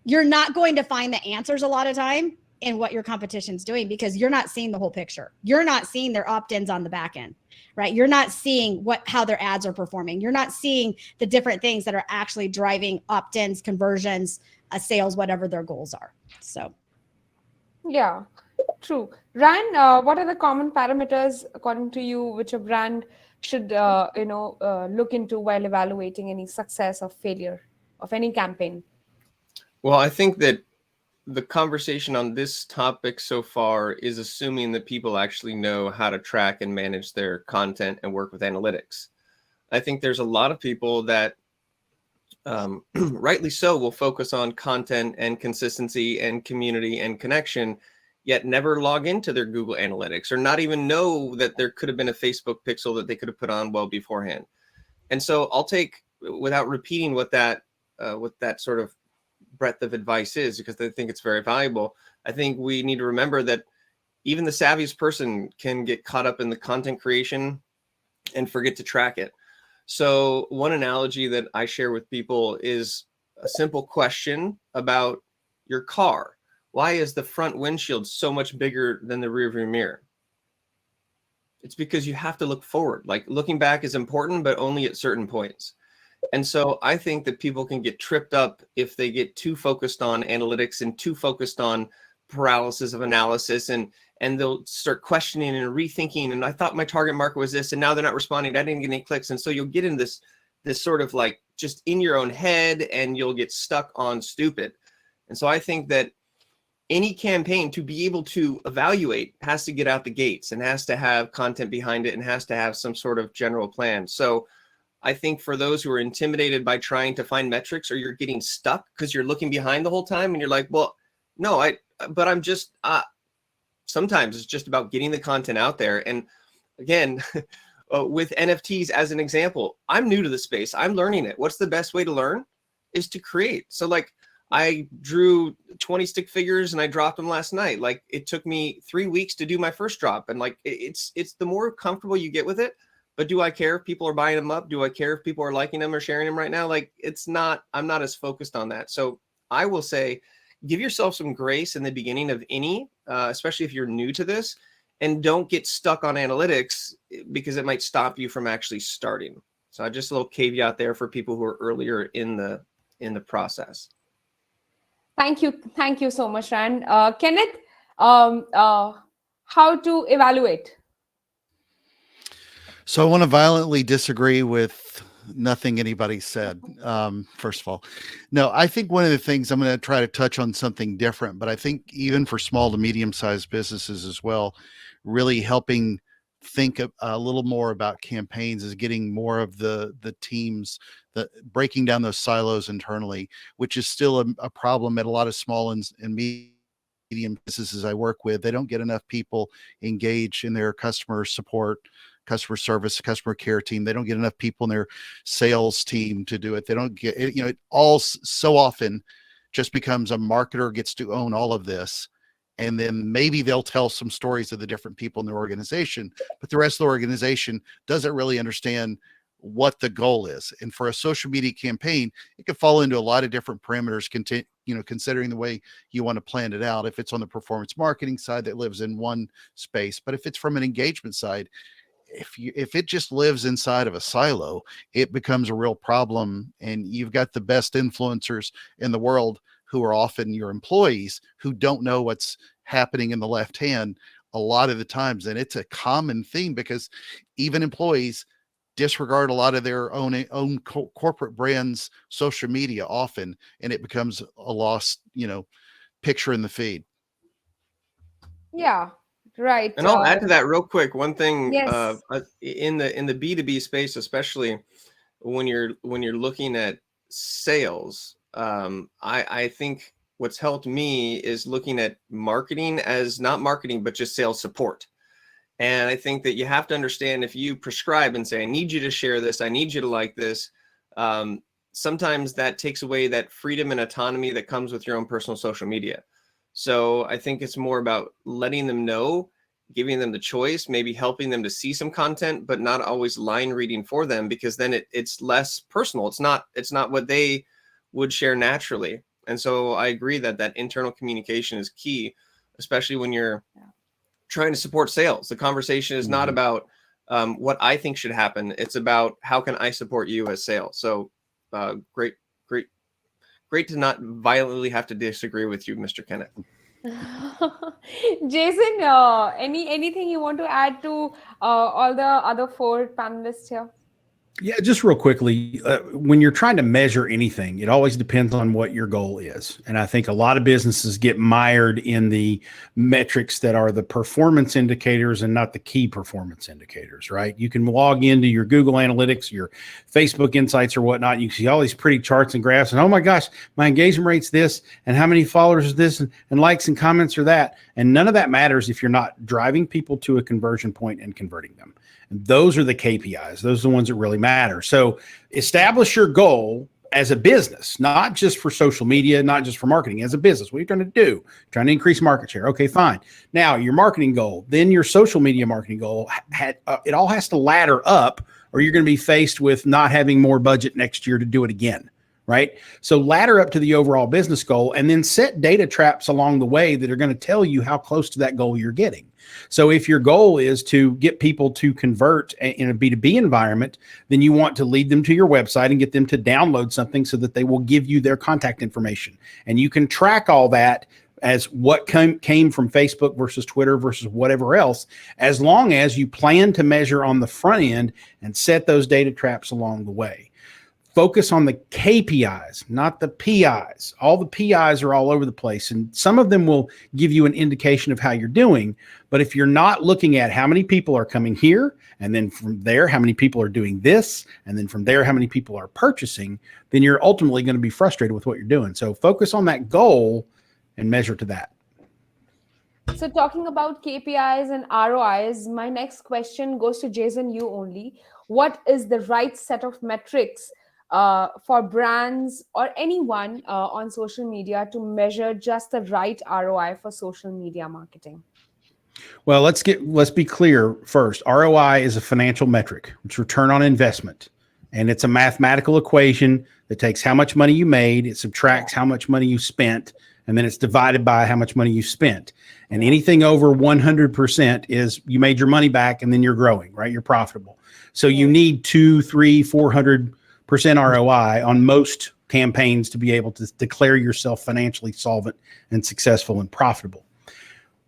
you're not going to find the answers a lot of time in what your competition's doing, because you're not seeing the whole picture. You're not seeing their opt-ins on the back end, right? You're not seeing how their ads are performing. You're not seeing the different things that are actually driving opt-ins, conversions, sales, whatever their goals are. So. Yeah, true. Ryan, what are the common parameters according to you which a brand should look into while evaluating any success or failure of any campaign? Well, I think that the conversation on this topic so far is assuming that people actually know how to track and manage their content and work with analytics. I think there's a lot of people that rightly so will focus on content and consistency and community and connection, yet never log into their Google Analytics or not even know that there could have been a Facebook pixel that they could have put on well beforehand. And so I'll take, without repeating what that sort of breadth of advice is, because I think it's very valuable. I think we need to remember that even the savviest person can get caught up in the content creation and forget to track it. So one analogy that I share with people is a simple question about your car. Why is the front windshield so much bigger than the rearview mirror? It's because you have to look forward. Like, looking back is important, but only at certain points. And so I think that people can get tripped up if they get too focused on analytics and too focused on paralysis of analysis, and they'll start questioning and rethinking. And I thought my target market was this, and now they're not responding. I didn't get any clicks. And so you'll get in this sort of like just in your own head, and you'll get stuck on stupid. And so I think that any campaign, to be able to evaluate, has to get out the gates and has to have content behind it and has to have some sort of general plan. So I think for those who are intimidated by trying to find metrics, or you're getting stuck because you're looking behind the whole time and you're like, well, no, I'm just, sometimes it's just about getting the content out there. And again, with NFTs as an example, I'm new to the space. I'm learning it. What's the best way to learn is to create. So like, I drew 20 stick figures and I dropped them last night. Like, it took me 3 weeks to do my first drop. And like, it's the more comfortable you get with it. But do I care if people are buying them up? Do I care if people are liking them or sharing them right now? Like, I'm not as focused on that. So I will say, give yourself some grace in the beginning of any, especially if you're new to this, and don't get stuck on analytics, because it might stop you from actually starting. So just a little caveat there for people who are earlier in the process. Thank you so much, Ryan. Kenneth, how to evaluate? So I want to violently disagree with nothing anybody said. First of all, no, I think one of the things, I'm going to try to touch on something different, but I think even for small to medium-sized businesses as well, really helping think a little more about campaigns is getting more of the teams, breaking down those silos internally, which is still a problem at a lot of small and medium businesses I work with. They don't get enough people engaged in their customer support, customer service, customer care team. They don't get enough people in their sales team to do it. They don't get it, it all so often just becomes a marketer gets to own all of this. And then maybe they'll tell some stories of the different people in their organization, but the rest of the organization doesn't really understand what the goal is. And for a social media campaign, it could fall into a lot of different parameters, considering the way you want to plan it out. If it's on the performance marketing side, that lives in one space, but if it's from an engagement side, if it just lives inside of a silo, it becomes a real problem. And you've got the best influencers in the world who are often your employees who don't know what's happening in the left hand a lot of the times. And it's a common theme because even employees disregard a lot of their own corporate brands, social media often, and it becomes a lost, picture in the feed. Yeah, right. And I'll add to that real quick. One thing, Yes. in the B2B space, especially when you're looking at sales, I think what's helped me is looking at marketing as not marketing, but just sales support. And I think that you have to understand, if you prescribe and say, I need you to share this, I need you to like this, sometimes that takes away that freedom and autonomy that comes with your own personal social media. So I think it's more about letting them know, giving them the choice, maybe helping them to see some content, but not always line reading for them, because then it's less personal. It's not what they would share naturally. And so I agree that internal communication is key, especially when you're trying to support sales. The conversation is not about what I think should happen. It's about how can I support you as sales. So great to not violently have to disagree with you, Mr. Kenneth. Jason, anything you want to add to all the other four panelists here? Yeah, just real quickly, when you're trying to measure anything, it always depends on what your goal is. And I think a lot of businesses get mired in the metrics that are the performance indicators and not the key performance indicators, right? You can log into your Google Analytics, your Facebook Insights or whatnot. And you see all these pretty charts and graphs and, oh my gosh, my engagement rate's this and how many followers is this and likes and comments are that. And none of that matters if you're not driving people to a conversion point and converting them. And those are the KPIs. Those are the ones that really matter. So establish your goal as a business, not just for social media, not just for marketing, as a business. What are you trying to do? Trying to increase market share. Okay, fine. Now your marketing goal, then your social media marketing goal, it all has to ladder up or you're going to be faced with not having more budget next year to do it again. Right? So ladder up to the overall business goal and then set data traps along the way that are going to tell you how close to that goal you're getting. So if your goal is to get people to convert in a B2B environment, then you want to lead them to your website and get them to download something so that they will give you their contact information. And you can track all that as what came from Facebook versus Twitter versus whatever else, as long as you plan to measure on the front end and set those data traps along the way. Focus on the KPIs, not the PIs. All the PIs are all over the place, and some of them will give you an indication of how you're doing. But if you're not looking at how many people are coming here, and then from there, how many people are doing this, and then from there, how many people are purchasing, then you're ultimately going to be frustrated with what you're doing. So focus on that goal and measure to that. So talking about KPIs and ROIs, my next question goes to Jason, you only. What is the right set of metrics for brands or anyone on social media to measure just the right ROI for social media marketing? Well, let's be clear first. ROI is a financial metric. It's return on investment. And it's a mathematical equation that takes how much money you made, it subtracts how much money you spent, and then it's divided by how much money you spent. And anything over 100% is you made your money back and then you're growing, right? You're profitable. So you need 200, 300, 400% ROI on most campaigns to be able to declare yourself financially solvent and successful and profitable.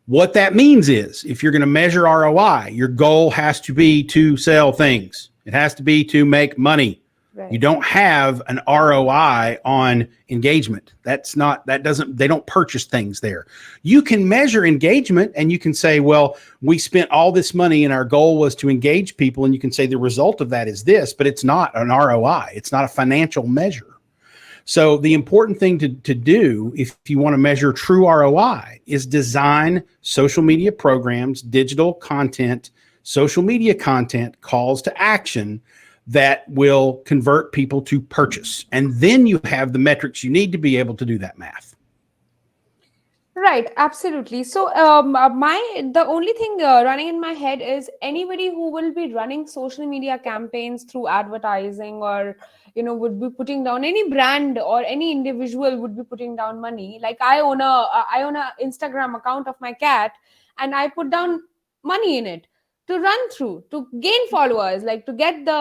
What that means is if you're going to measure ROI, your goal has to be to sell things. It has to be to make money. Right. You don't have an ROI on engagement. They don't purchase things there. You can measure engagement and you can say, well, we spent all this money and our goal was to engage people. And you can say the result of that is this, but it's not an ROI. It's not a financial measure. So the important thing to do if you want to measure true ROI is design social media programs, digital content, social media content, calls to action that will convert people to purchase. And then you have the metrics you need to be able to do that math. Right, absolutely. So the only thing running in my head is anybody who will be running social media campaigns through advertising or would be putting down, any brand or any individual would be putting down money. Like I own a Instagram account of my cat and I put down money in it to run through, to gain followers, like to get the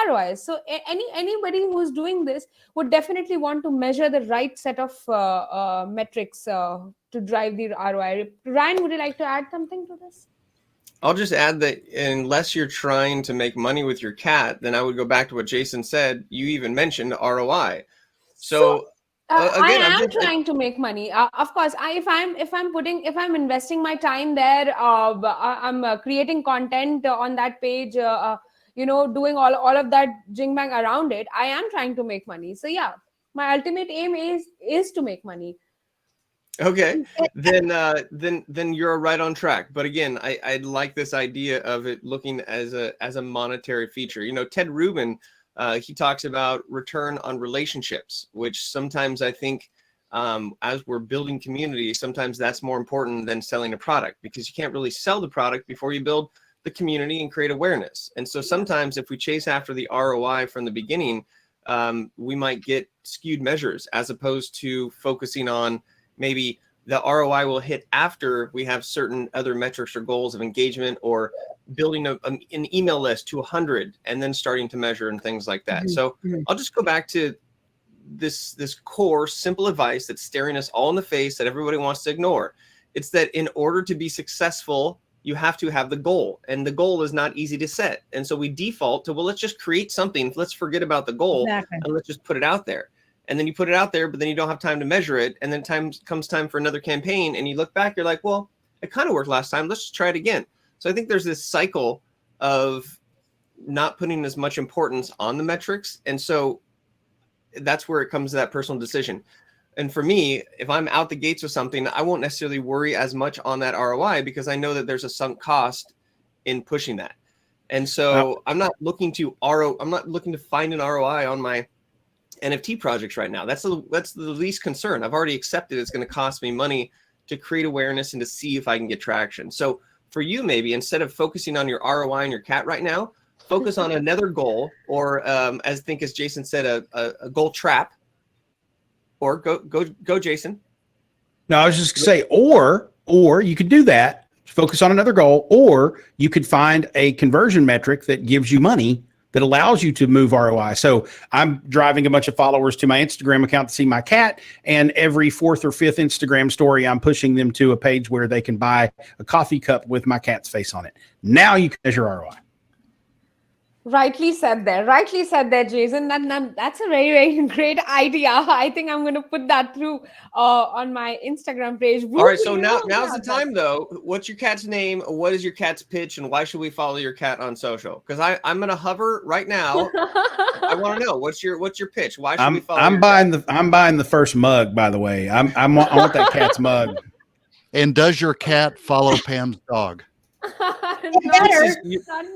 ROIs. So anybody who's doing this would definitely want to measure the right set of metrics to drive the ROI. Ryan, would you like to add something to this? I'll just add that unless you're trying to make money with your cat, then I would go back to what Jason said. You even mentioned ROI. So again, I am trying to make money. Of course, if I'm investing my time there, I'm creating content on that page, doing all of that jing bang around it. I am trying to make money. So yeah, my ultimate aim is to make money. Okay, then you're right on track. But again, I like this idea of it looking as a monetary feature. Ted Rubin, he talks about return on relationships, which sometimes I think as we're building community, sometimes that's more important than selling a product, because you can't really sell the product before you build the community and create awareness. And so sometimes if we chase after the ROI from the beginning, we might get skewed measures as opposed to focusing on maybe the ROI will hit after we have certain other metrics or goals of engagement or building an email list to 100 and then starting to measure and things like that. So I'll just go back to this core simple advice that's staring us all in the face that everybody wants to ignore. It's that in order to be successful, you have to have the goal, and the goal is not easy to set. And so we default to, well, let's just create something. Let's forget about the goal and let's just put it out there. And then you put it out there, but then you don't have time to measure it. And then comes time for another campaign, and you look back, you're like, well, it kind of worked last time. Let's just try it again. So I think there's this cycle of not putting as much importance on the metrics. And so that's where it comes to that personal decision. And for me, if I'm out the gates with something, I won't necessarily worry as much on that ROI because I know that there's a sunk cost in pushing that. And so I'm not looking to find an ROI on my NFT projects right now. That's the least concern. I've already accepted it's going to cost me money to create awareness and to see if I can get traction. So for you, maybe instead of focusing on your ROI and your cat right now, focus on another goal, or as Jason said, a goal trap. Or go, Jason. No, I was just gonna say, or you could do that, focus on another goal, or you could find a conversion metric that gives you money that allows you to move ROI. So I'm driving a bunch of followers to my Instagram account to see my cat, and every fourth or fifth Instagram story, I'm pushing them to a page where they can buy a coffee cup with my cat's face on it. Now you can measure ROI. Rightly said there, Jason. That's a very, very great idea. I think I'm going to put that through on my Instagram page. All right, so now's the time, though. What's your cat's name? What is your cat's pitch? And why should we follow your cat on social? Because I'm going to hover right now. I want to know, what's your pitch? Why should we follow I'm buying the first mug, by the way. I want that cat's mug. And does your cat follow Pam's dog?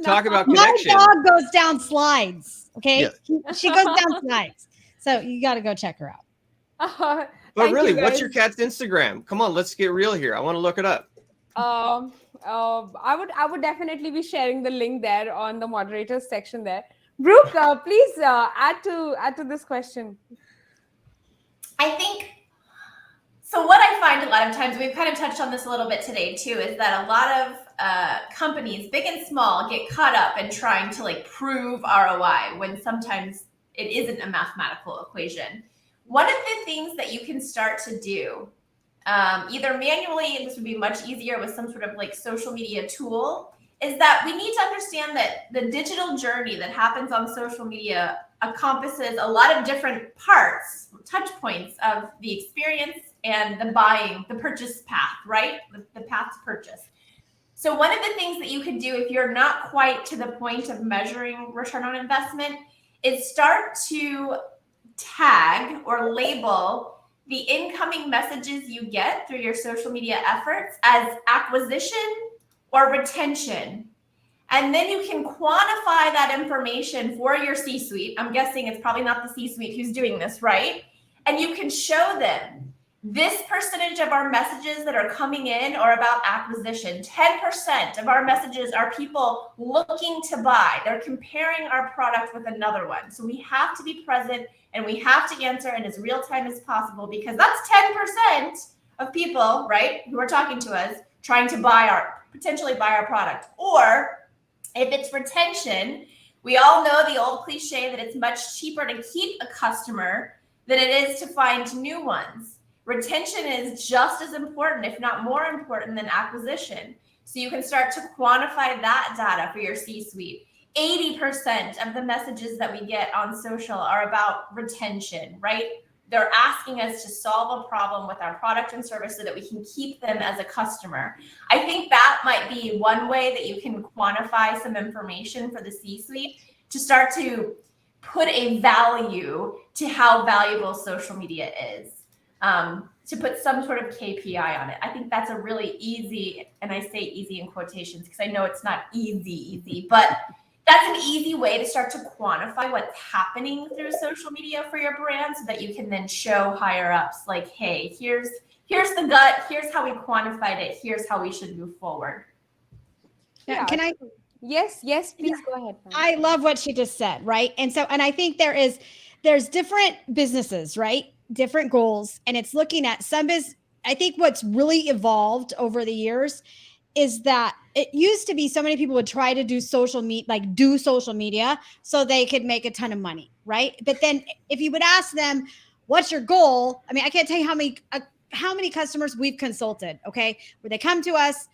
Talk about connection. My dog goes down slides. Okay, yeah. She goes down slides. So you got to go check her out. But really, what's your cat's Instagram? Come on, let's get real here. I want to look it up. I would definitely be sharing the link there on the moderators section there. Brooke, please add to this question. I think. So what I find a lot of times, we've kind of touched on this a little bit today too, is that a lot of companies, big and small, get caught up in trying to like prove ROI when sometimes it isn't a mathematical equation. One of the things that you can start to do, either manually, and this would be much easier with some sort of like social media tool, is that we need to understand that the digital journey that happens on social media encompasses a lot of different parts, touch points of the experience and the purchase path, right? The path to purchase. So one of the things that you can do if you're not quite to the point of measuring return on investment is start to tag or label the incoming messages you get through your social media efforts as acquisition or retention. And then you can quantify that information for your C-suite. I'm guessing it's probably not the C-suite who's doing this, right? And you can show them this percentage of our messages that are coming in are about acquisition. 10% of our messages are people looking to buy. They're comparing our product with another one. So we have to be present and we have to answer in as real time as possible, because that's 10% of people, right, who are talking to us trying to potentially buy our product. Or if it's retention, we all know the old cliche that it's much cheaper to keep a customer than it is to find new ones. Retention is just as important, if not more important, than acquisition. So you can start to quantify that data for your C-suite. 80% of the messages that we get on social are about retention, right? They're asking us to solve a problem with our product and service so that we can keep them as a customer. I think that might be one way that you can quantify some information for the C-suite to start to put a value to how valuable social media is. To put some sort of KPI on it. I think that's a really easy, and I say easy in quotations because I know it's not easy, but that's an easy way to start to quantify what's happening through social media for your brand so that you can then show higher ups like, hey, here's the gut, here's how we quantified it, here's how we should move forward. Yeah, can I? Yes, please go ahead. I love what she just said, right? And I think there's different businesses, right? Different goals, and it's looking at I think what's really evolved over the years is that it used to be so many people would try to do social media so they could make a ton of money, right? But then if you would ask them, what's your goal? I mean, I can't tell you how many customers we've consulted, okay, where they come to us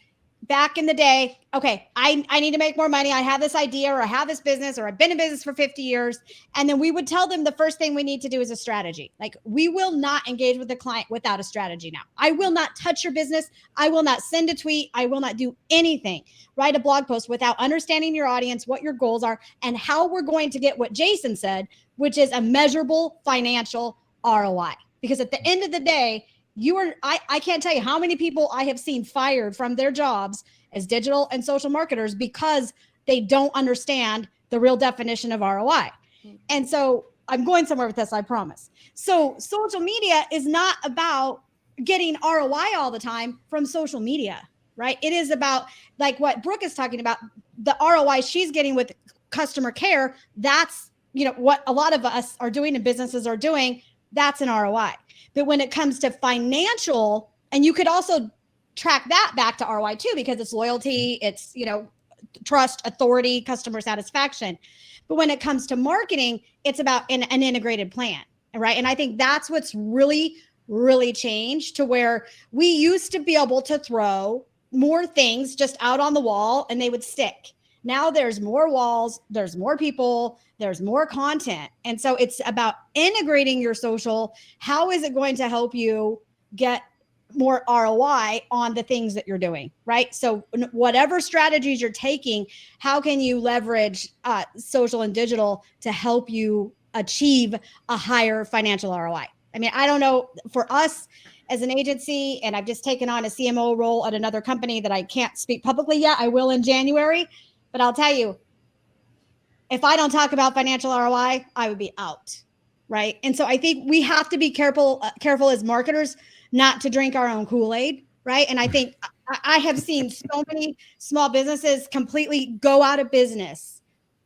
back in the day, okay, I need to make more money. I have this idea, or I have this business, or I've been in business for 50 years. And then we would tell them the first thing we need to do is a strategy. Like, we will not engage with the client without a strategy now. I will not touch your business. I will not send a tweet. I will not do anything, write a blog post without understanding your audience, what your goals are, and how we're going to get what Jason said, which is a measurable financial ROI. Because at the end of the day, I can't tell you how many people I have seen fired from their jobs as digital and social marketers because they don't understand the real definition of ROI. And so I'm going somewhere with this, I promise. So social media is not about getting ROI all the time from social media, right? It is about, like what Brooke is talking about, the ROI she's getting with customer care. That's, what a lot of us are doing and businesses are doing. That's an ROI. But when it comes to financial, and you could also track that back to ROI too, because it's loyalty, it's, trust, authority, customer satisfaction. But when it comes to marketing, it's about an integrated plan, right? And I think that's what's really, really changed, to where we used to be able to throw more things just out on the wall and they would stick. Now there's more walls, there's more people, there's more content. And so it's about integrating your social. How is it going to help you get more ROI on the things that you're doing, right? So whatever strategies you're taking, how can you leverage social and digital to help you achieve a higher financial ROI? I mean, I don't know, for us as an agency, and I've just taken on a CMO role at another company that I can't speak publicly yet. I will in January. But I'll tell you, if I don't talk about financial ROI, I would be out, right? And so I think we have to be careful as marketers not to drink our own Kool-Aid, right? And I think I have seen so many small businesses completely go out of business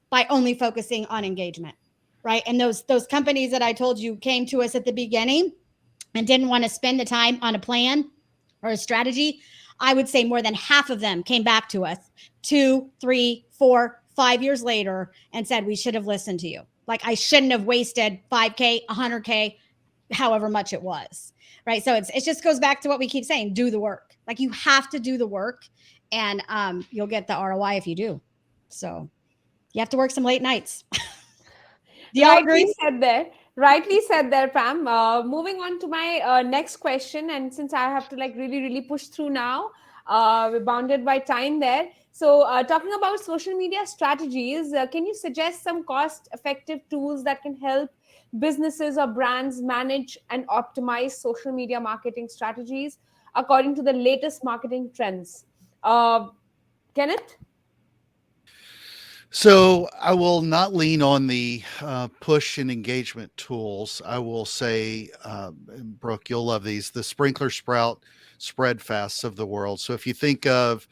by only focusing on engagement, right? And those companies that I told you came to us at the beginning and didn't want to spend the time on a plan or a strategy, I would say more than half of them came back to us 2, 3, 4, 5 years later and said, we should have listened to you. Like, I shouldn't have wasted $5K, $100K, however much it was, right? So it just goes back to what we keep saying, do the work. Like, you have to do the work, and you'll get the ROI if you do. So you have to work some late nights. Do y'all agree? Rightly said there, Pam. Moving on to my next question, and since I have to really push through now, we're bounded by time there. So talking about social media strategies, can you suggest some cost-effective tools that can help businesses or brands manage and optimize social media marketing strategies according to the latest marketing trends? Kenneth? So I will not lean on the push and engagement tools. I will say, Brooke, you'll love these, the sprinkler sprout spread fasts of the world. So if you think of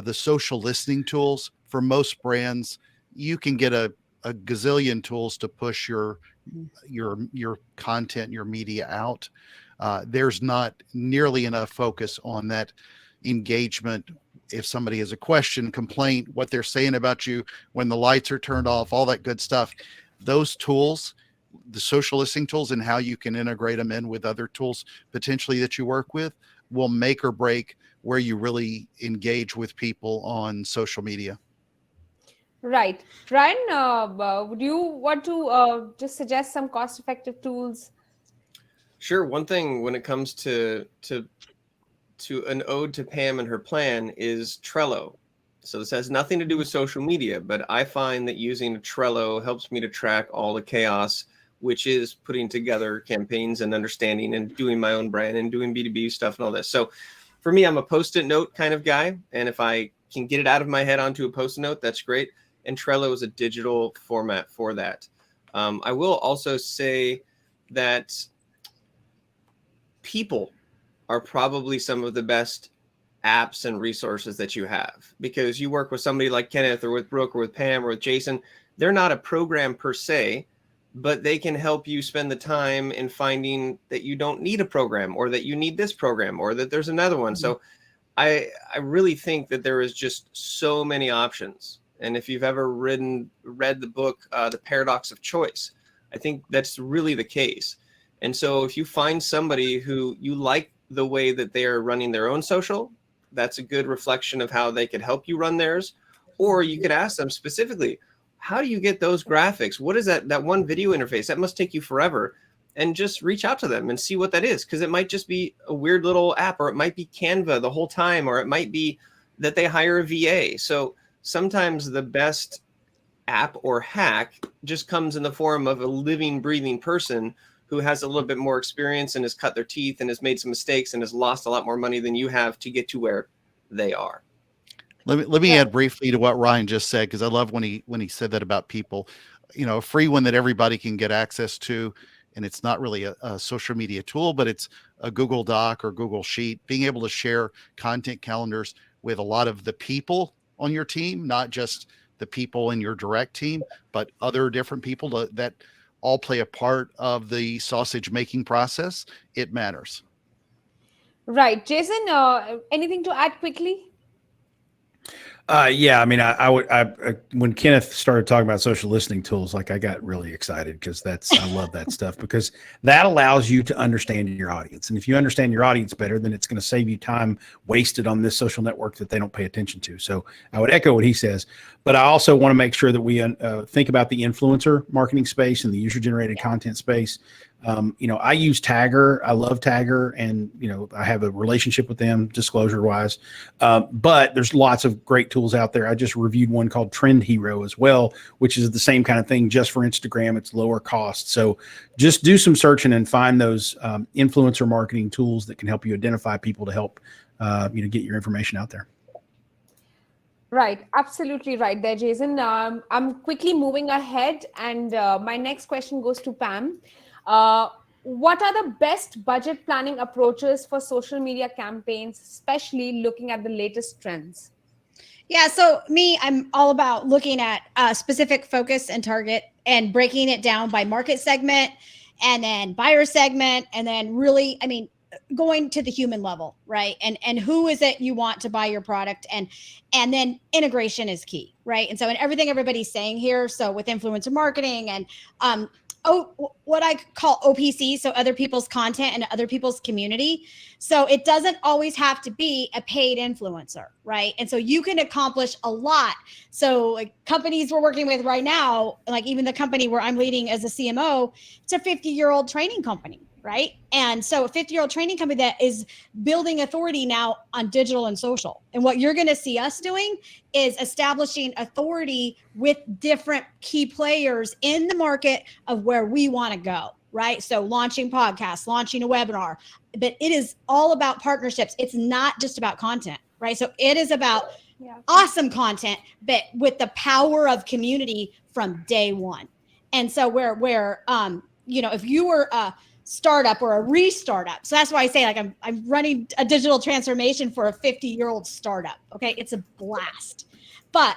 the social listening tools, for most brands, you can get a gazillion tools to push your content, your media out. There's not nearly enough focus on that engagement. If somebody has a question, complaint, what they're saying about you when the lights are turned off, all that good stuff, those tools, the social listening tools, and how you can integrate them in with other tools potentially that you work with, will make or break where you really engage with people on social media. Right. Ryan, would you want to just suggest some cost-effective tools? Sure. One thing when it comes to an ode to Pam and her plan is Trello. So this has nothing to do with social media, but I find that using Trello helps me to track all the chaos, which is putting together campaigns and understanding and doing my own brand and doing B2B stuff and all this. So for me, I'm a Post-it note kind of guy. And if I can get it out of my head onto a Post-it note, that's great. And Trello is a digital format for that. I will also say that people are probably some of the best apps and resources that you have, because you work with somebody like Kenneth or with Brooke or with Pam or with Jason. They're not a program per se, but they can help you spend the time in finding that you don't need a program, or that you need this program, or that there's another one. So I really think that there is just so many options. And if you've ever read the book, The Paradox of Choice, I think that's really the case. And so if you find somebody who you like the way that they are running their own social, that's a good reflection of how they could help you run theirs. Or you could ask them specifically, how do you get those graphics? What is that one video interface? That must take you forever. And just reach out to them and see what that is. Because it might just be a weird little app, or it might be Canva the whole time, or it might be that they hire a VA. So sometimes the best app or hack just comes in the form of a living, breathing person who has a little bit more experience and has cut their teeth and has made some mistakes and has lost a lot more money than you have to get to where they are. Let me add briefly to what Ryan just said, because I love when he said that about people, a free one that everybody can get access to. And it's not really a social media tool, but it's a Google Doc or Google Sheet, being able to share content calendars with a lot of the people on your team, not just the people in your direct team, but other different people that all play a part of the sausage making process. It matters. Right. Jason, anything to add quickly? Yeah, I mean, I when Kenneth started talking about social listening tools, like I got really excited because I love that stuff, because that allows you to understand your audience. And if you understand your audience better, then it's going to save you time wasted on this social network that they don't pay attention to. So I would echo what he says, but I also want to make sure that we think about the influencer marketing space and the user generated content space. I use Tagger. I love Tagger, and I have a relationship with them disclosure wise. But there's lots of great tools out there. I just reviewed one called Trend Hero as well, which is the same kind of thing, just for Instagram. It's lower cost. So just do some searching and find those influencer marketing tools that can help you identify people to help get your information out there. Right. Absolutely right there, Jason. I'm quickly moving ahead, and my next question goes to Pam. What are the best budget planning approaches for social media campaigns, especially looking at the latest trends? Yeah, so I'm all about looking at specific focus and target and breaking it down by market segment and then buyer segment, and then really, going to the human level, right? And who is it you want to buy your product, and then integration is key, right? And so in everything everybody's saying here, so with influencer marketing and what I call OPC, so other people's content and other people's community. So it doesn't always have to be a paid influencer, right? And so you can accomplish a lot. So like companies we're working with right now, like even the company where I'm leading as a CMO, it's a 50-year-old training company, right? And so a 50-year-old training company that is building authority now on digital and social. And what you're going to see us doing is establishing authority with different key players in the market of where we want to go, right? So launching podcasts, launching a webinar, but it is all about partnerships. It's not just about content, right? So it is about awesome content, but with the power of community from day one. And so where if you were startup or a re-startup. So that's why I say, like, I'm running a digital transformation for a 50-year-old startup. Okay. It's a blast, but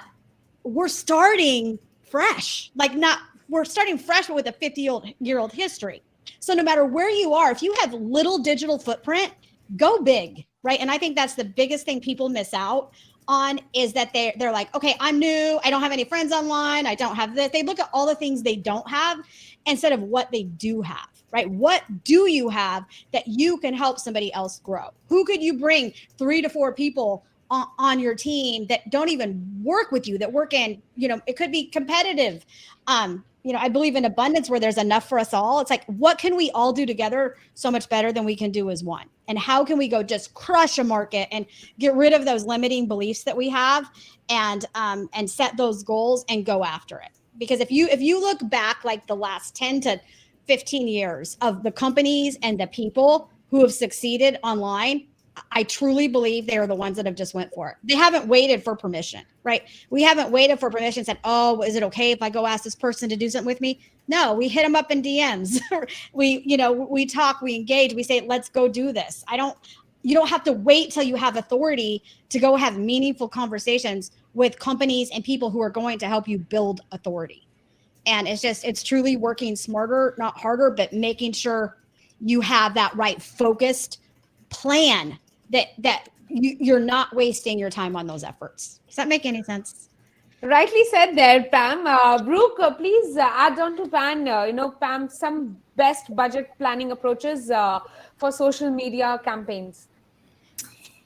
we're starting fresh, we're starting fresh, but with a 50-year-old history. So no matter where you are, if you have little digital footprint, go big. Right. And I think that's the biggest thing people miss out on, is that they're like, okay, I'm new. I don't have any friends online. I don't have this. They look at all the things they don't have instead of what they do have. Right? What do you have that you can help somebody else grow? Who could you bring 3 to 4 people on your team that don't even work with you, that work in, it could be competitive. I believe in abundance where there's enough for us all. It's like, what can we all do together so much better than we can do as one? And how can we go just crush a market and get rid of those limiting beliefs that we have and set those goals and go after it? Because if you look back like the last 10 to 15 years of the companies and the people who have succeeded online, I truly believe they are the ones that have just went for it. They haven't waited for permission, right? We haven't waited for permission, said, oh, is it okay if I go ask this person to do something with me? No, we hit them up in DMs. we talk, we engage, we say, let's go do this. You don't have to wait till you have authority to go have meaningful conversations with companies and people who are going to help you build authority. And it's truly working smarter, not harder, but making sure you have that right focused plan that you're not wasting your time on those efforts. Does that make any sense? Rightly said there, Pam. Brooke, please add on to Pam, Pam, some best budget planning approaches for social media campaigns.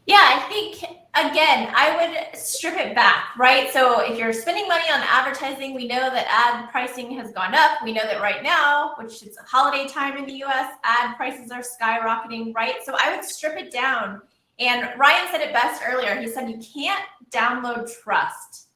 Yeah, I think, again, I would strip it back, right? So if you're spending money on advertising, we know that ad pricing has gone up. We know that right now, which is holiday time in the US, ad prices are skyrocketing, right? So I would strip it down. And Ryan said it best earlier. He said, you can't download trust.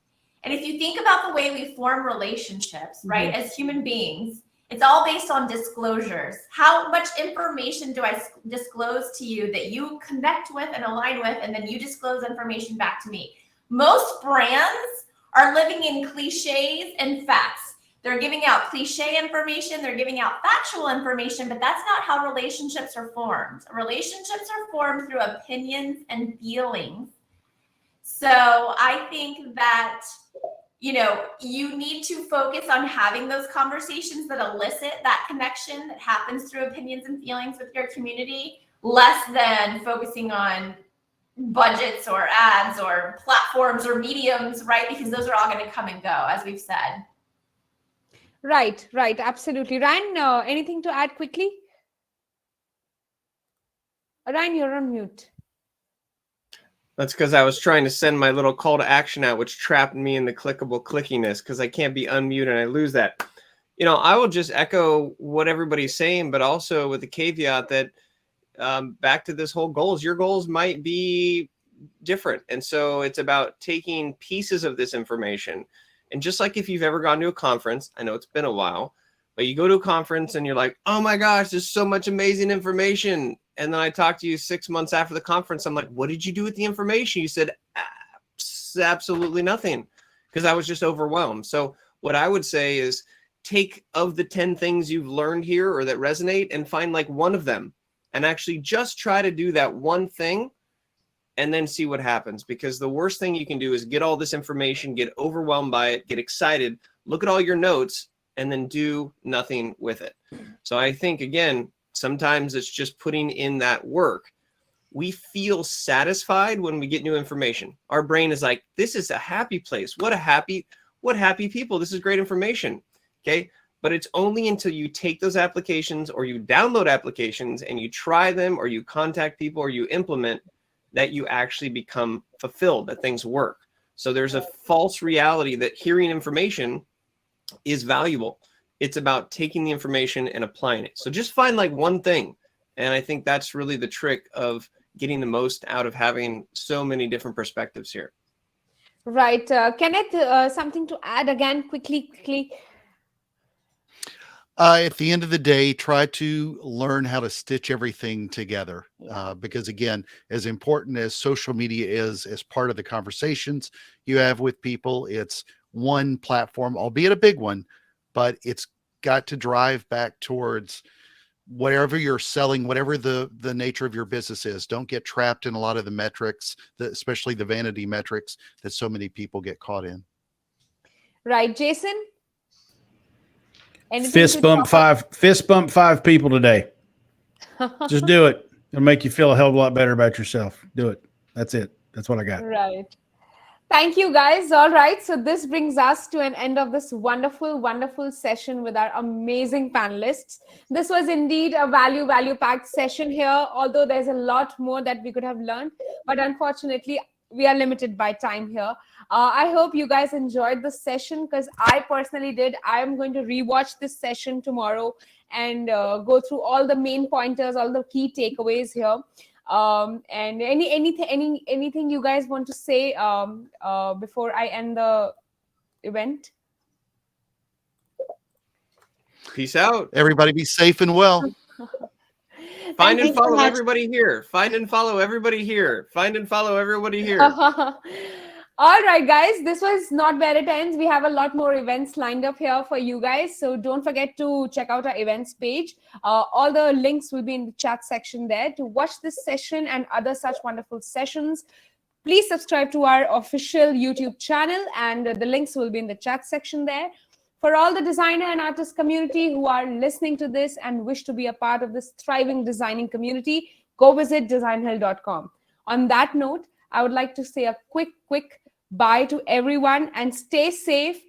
And if you think about the way we form relationships, right, as human beings, it's all based on disclosures. How much information do I disclose to you that you connect with and align with, and then you disclose information back to me? Most brands are living in cliches and facts. They're giving out cliche information, they're giving out factual information, but that's not how relationships are formed. Relationships are formed through opinions and feelings. So I think that you need to focus on having those conversations that elicit that connection that happens through opinions and feelings with your community, less than focusing on budgets or ads or platforms or mediums, right? Because those are all going to come and go, as we've said. Right, absolutely. Ryan, anything to add quickly? Ryan, you're on mute. That's because I was trying to send my little call to action out, which trapped me in the clickable clickiness because I can't be unmuted and I lose that. I will just echo what everybody's saying, but also with the caveat that back to this whole goals, your goals might be different. And so it's about taking pieces of this information. And just like if you've ever gone to a conference, I know it's been a while, but you go to a conference and you're like, oh my gosh, there's so much amazing information. And then I talk to you 6 months after the conference. I'm like, what did you do with the information? You said, absolutely nothing, because I was just overwhelmed. So what I would say is take of the 10 things you've learned here or that resonate and find like one of them and actually just try to do that one thing and then see what happens. Because the worst thing you can do is get all this information, get overwhelmed by it, get excited, look at all your notes, and then do nothing with it. So I think, again, sometimes it's just putting in that work. We feel satisfied when we get new information. Our brain is like, this is a happy place. What happy people. This is great information. Okay. But it's only until you take those applications or you download applications and you try them or you contact people or you implement that you actually become fulfilled, that things work. So there's a false reality that hearing information is valuable. It's about taking the information and applying it. So just find like one thing. And I think that's really the trick of getting the most out of having so many different perspectives here. Right. Kenneth, something to add again, quickly. At the end of the day, try to learn how to stitch everything together. Because again, as important as social media is as part of the conversations you have with people, it's one platform, albeit a big one, but it's got to drive back towards whatever you're selling, whatever the nature of your business is. Don't get trapped in a lot of the metrics, especially the vanity metrics that so many people get caught in. Right. Jason? Fist bump five people today. Just do it. It'll make you feel a hell of a lot better about yourself. Do it. That's it. That's what I got. Right. Thank you, guys. All right. So this brings us to an end of this wonderful session with our amazing panelists. This was indeed a value-packed session here, although there's a lot more that we could have learned. But unfortunately, we are limited by time here. I hope you guys enjoyed this session because I personally did. I'm going to rewatch this session tomorrow and go through all the main pointers, all the key takeaways here. And anything you guys want to say before I end the event? Peace out. Everybody be safe and well. Find and follow everybody here. Find and follow everybody here. Find and follow everybody here. All right, guys, this was not where it ends. We have a lot more events lined up here for you guys. So don't forget to check out our events page. All the links will be in the chat section there. To watch this session and other such wonderful sessions, please subscribe to our official YouTube channel, and the links will be in the chat section there. For all the designer and artist community who are listening to this and wish to be a part of this thriving designing community, go visit designhill.com. On that note, I would like to say a quick bye to everyone, and stay safe,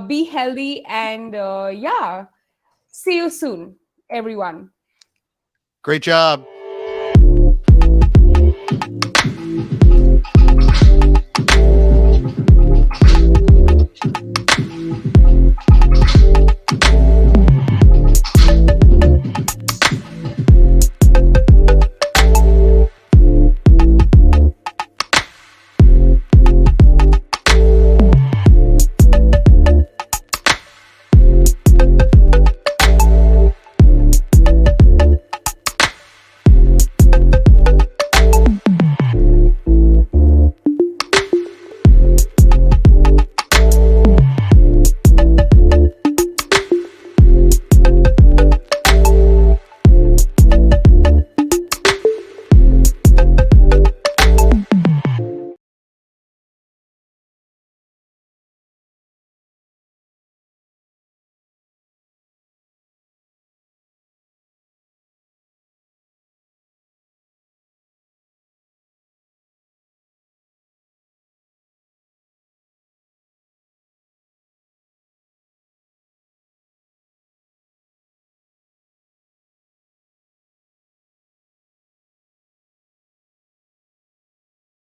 be healthy, and yeah, see you soon, everyone. Great job.